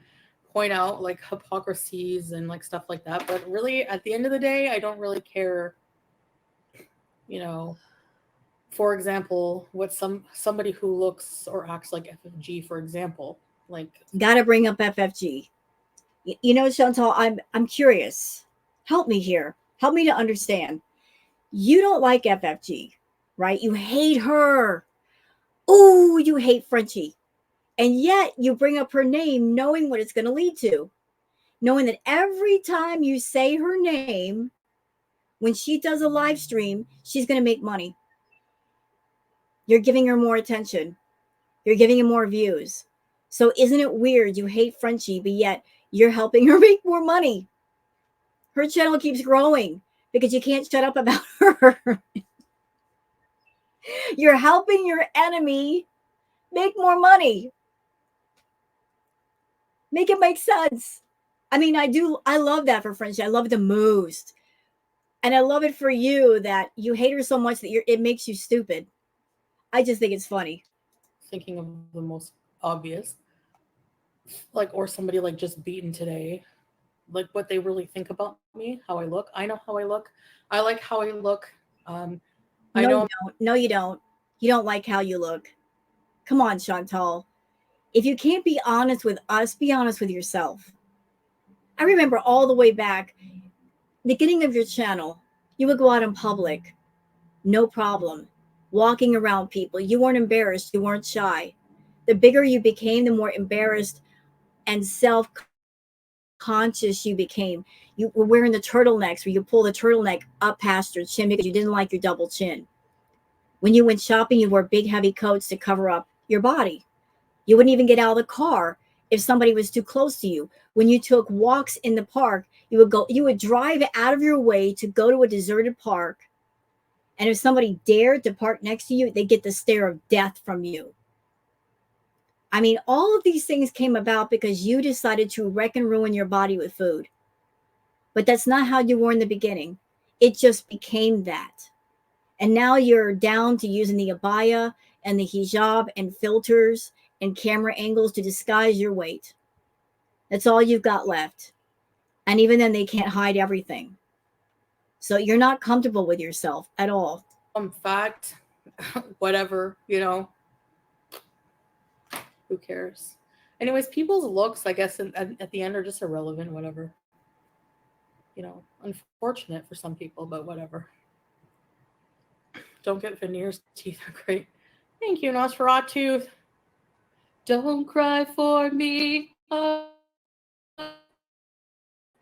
Speaker 2: point out like hypocrisies and like stuff like that. But really, at the end of the day, I don't really care. You know, for example, what somebody who looks or acts like FFG, for example, like
Speaker 1: Gotta bring up FFG. You know, Chantal, I'm curious. Help me here. Help me to understand. You don't like FFG, right? You hate her. Oh, you hate Frenchie. And yet you bring up her name knowing what it's going to lead to. Knowing that every time you say her name, when she does a live stream, she's going to make money. You're giving her more attention. You're giving her more views. So isn't it weird you hate Frenchie, but yet you're helping her make more money? Her channel keeps growing because you can't shut up about her. You're helping your enemy make more money. Make it make sense. I mean, I love that for Frenchie. I love it the most. And I love it for you that you hate her so much that it makes you stupid. I just think it's funny.
Speaker 2: thinking of the most obvious, like or somebody like just beaten today, like what they really think about me, how I look. I know how I look. I like how I look. Um, I
Speaker 1: No,
Speaker 2: know
Speaker 1: you don't. No, you don't. You don't like how you look. Come on, Chantal. If you can't be honest with us, be honest with yourself. I remember all the way back, beginning of your channel, you would go out in public, no problem, walking around people. You weren't embarrassed. You weren't shy. The bigger you became, the more embarrassed and self conscious you became. You were wearing the turtlenecks where you pull the turtleneck up past your chin because you didn't like your double chin. When you went shopping, you wore big, heavy coats to cover up your body. You wouldn't even get out of the car if somebody was too close to you. When you took walks in the park, you would drive out of your way to go to a deserted park. And if somebody dared to park next to you, they get the stare of death from you. I mean, all of these things came about because you decided to wreck and ruin your body with food. But that's not how you were in the beginning. It just became that. And now you're down to using the abaya and the hijab and filters and camera angles to disguise your weight. That's all you've got left. And even then, they can't hide everything. So you're not comfortable with yourself at all.
Speaker 2: fact, whatever, you know, who cares? Anyways, people's looks, I guess, at the end are just irrelevant. Whatever, you know, unfortunate for some people, but whatever. Don't get veneers. Teeth are great. Thank you, Nosferatu. Don't cry for me,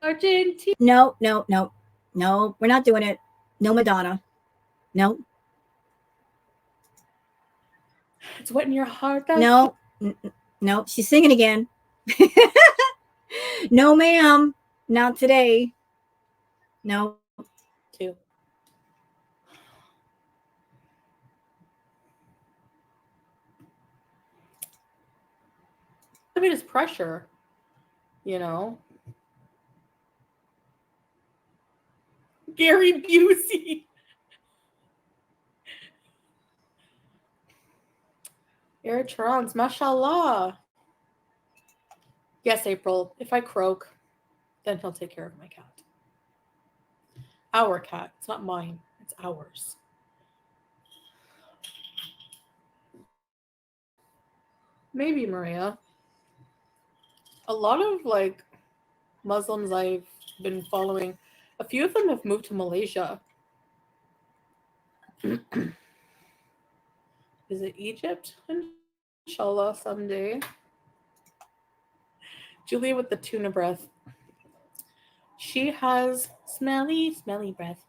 Speaker 2: Argentina.
Speaker 1: No, no, no, no, we're not doing it. No Madonna. No,
Speaker 2: It's what in your heart that
Speaker 1: no, no. She's singing again. No, ma'am. Not today. No.
Speaker 2: too. I mean, it's pressure, you know. Gary Busey. Eric Trans, mashallah. Yes, April. If I croak, then he'll take care of my cat. Our cat. It's not mine. It's ours. Maybe Maria. A lot of like Muslims I've been following, a few of them have moved to Malaysia. Is it Egypt? Inshallah, someday. Julia with the tuna breath. She has smelly, smelly breath.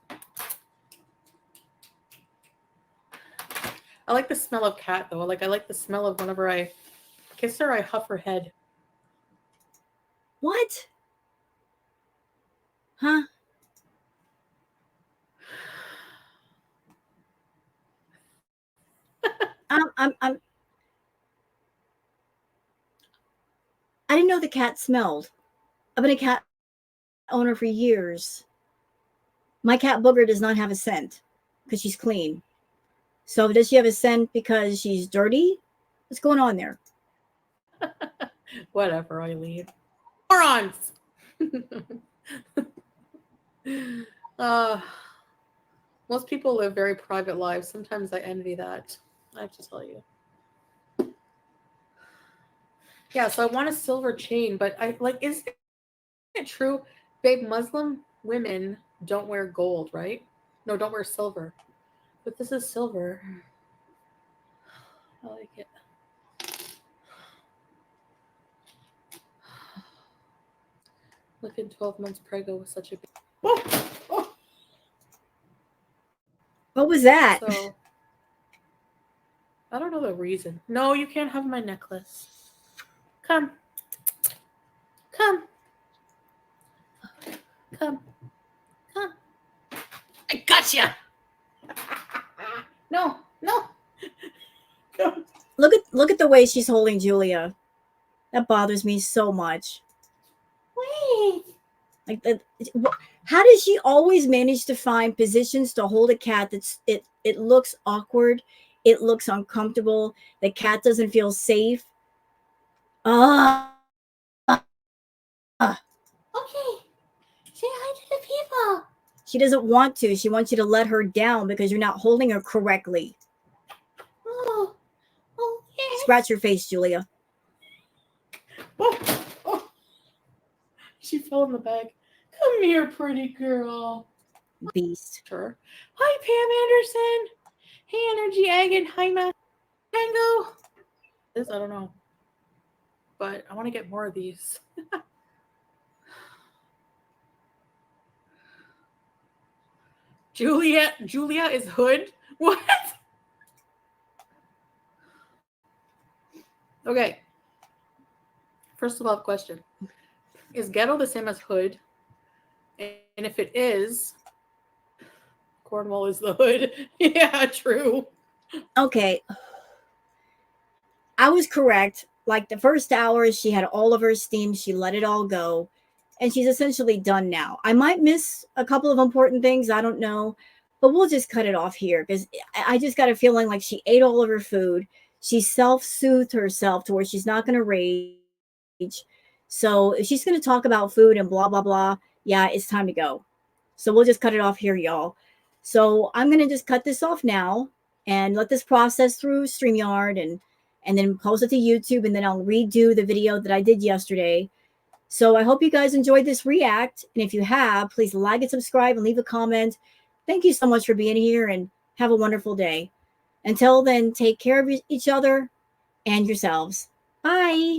Speaker 2: I like the smell of cat though. I like the smell of whenever I kiss her, I huff her head.
Speaker 1: What? Huh? I'm I didn't know the cat smelled. I've been a cat owner for years. My cat Booger does not have a scent because she's clean. So does she have a scent because she's dirty? What's going on there?
Speaker 2: Whatever, Eileen. Morons! Most people live very private lives. Sometimes I envy that. I have to tell you. Yeah, so I want a silver chain, but I like, is it true? Babe, Muslim women don't wear gold, right? No, don't wear silver. But this is silver. I like it. Look at 12 months prego with such a big... Oh!
Speaker 1: What was that?
Speaker 2: So, I don't know the reason. No, you can't have my necklace. Come. Come. Come. Come. I gotcha. No. Come.
Speaker 1: Look at the way she's holding Julia. That bothers me so much.
Speaker 2: Wait.
Speaker 1: Like that. How does she always manage to find positions to hold a cat it looks awkward, it looks uncomfortable, the cat doesn't feel safe?
Speaker 2: Okay. Say hi to the people.
Speaker 1: She doesn't want to. She wants you to let her down because you're not holding her correctly.
Speaker 2: Oh, yes.
Speaker 1: Scratch your face, Julia.
Speaker 2: Oh. She fell in the bag. Come here, pretty girl.
Speaker 1: Beast.
Speaker 2: Sure. Hi, Pam Anderson. Hey, Energy Egg and hi, Mango. This, I don't know. But I want to get more of these. Julia is hood? What? Okay. First of all, question. Is ghetto the same as hood? And if it is, Cornwall is the hood. Yeah, true.
Speaker 1: Okay. I was correct. Like the first hour, she had all of her steam. She let it all go. And she's essentially done now. I might miss a couple of important things. I don't know. But we'll just cut it off here because I just got a feeling like she ate all of her food. She self-soothed herself to where she's not going to rage. So if she's going to talk about food and blah, blah, blah, yeah, it's time to go. So we'll just cut it off here, y'all. So I'm going to just cut this off now and let this process through StreamYard and then post it to YouTube, and then I'll redo the video that I did yesterday. So I hope you guys enjoyed this react. And if you have, please like and subscribe and leave a comment. Thank you so much for being here and have a wonderful day. Until then, take care of each other and yourselves. Bye.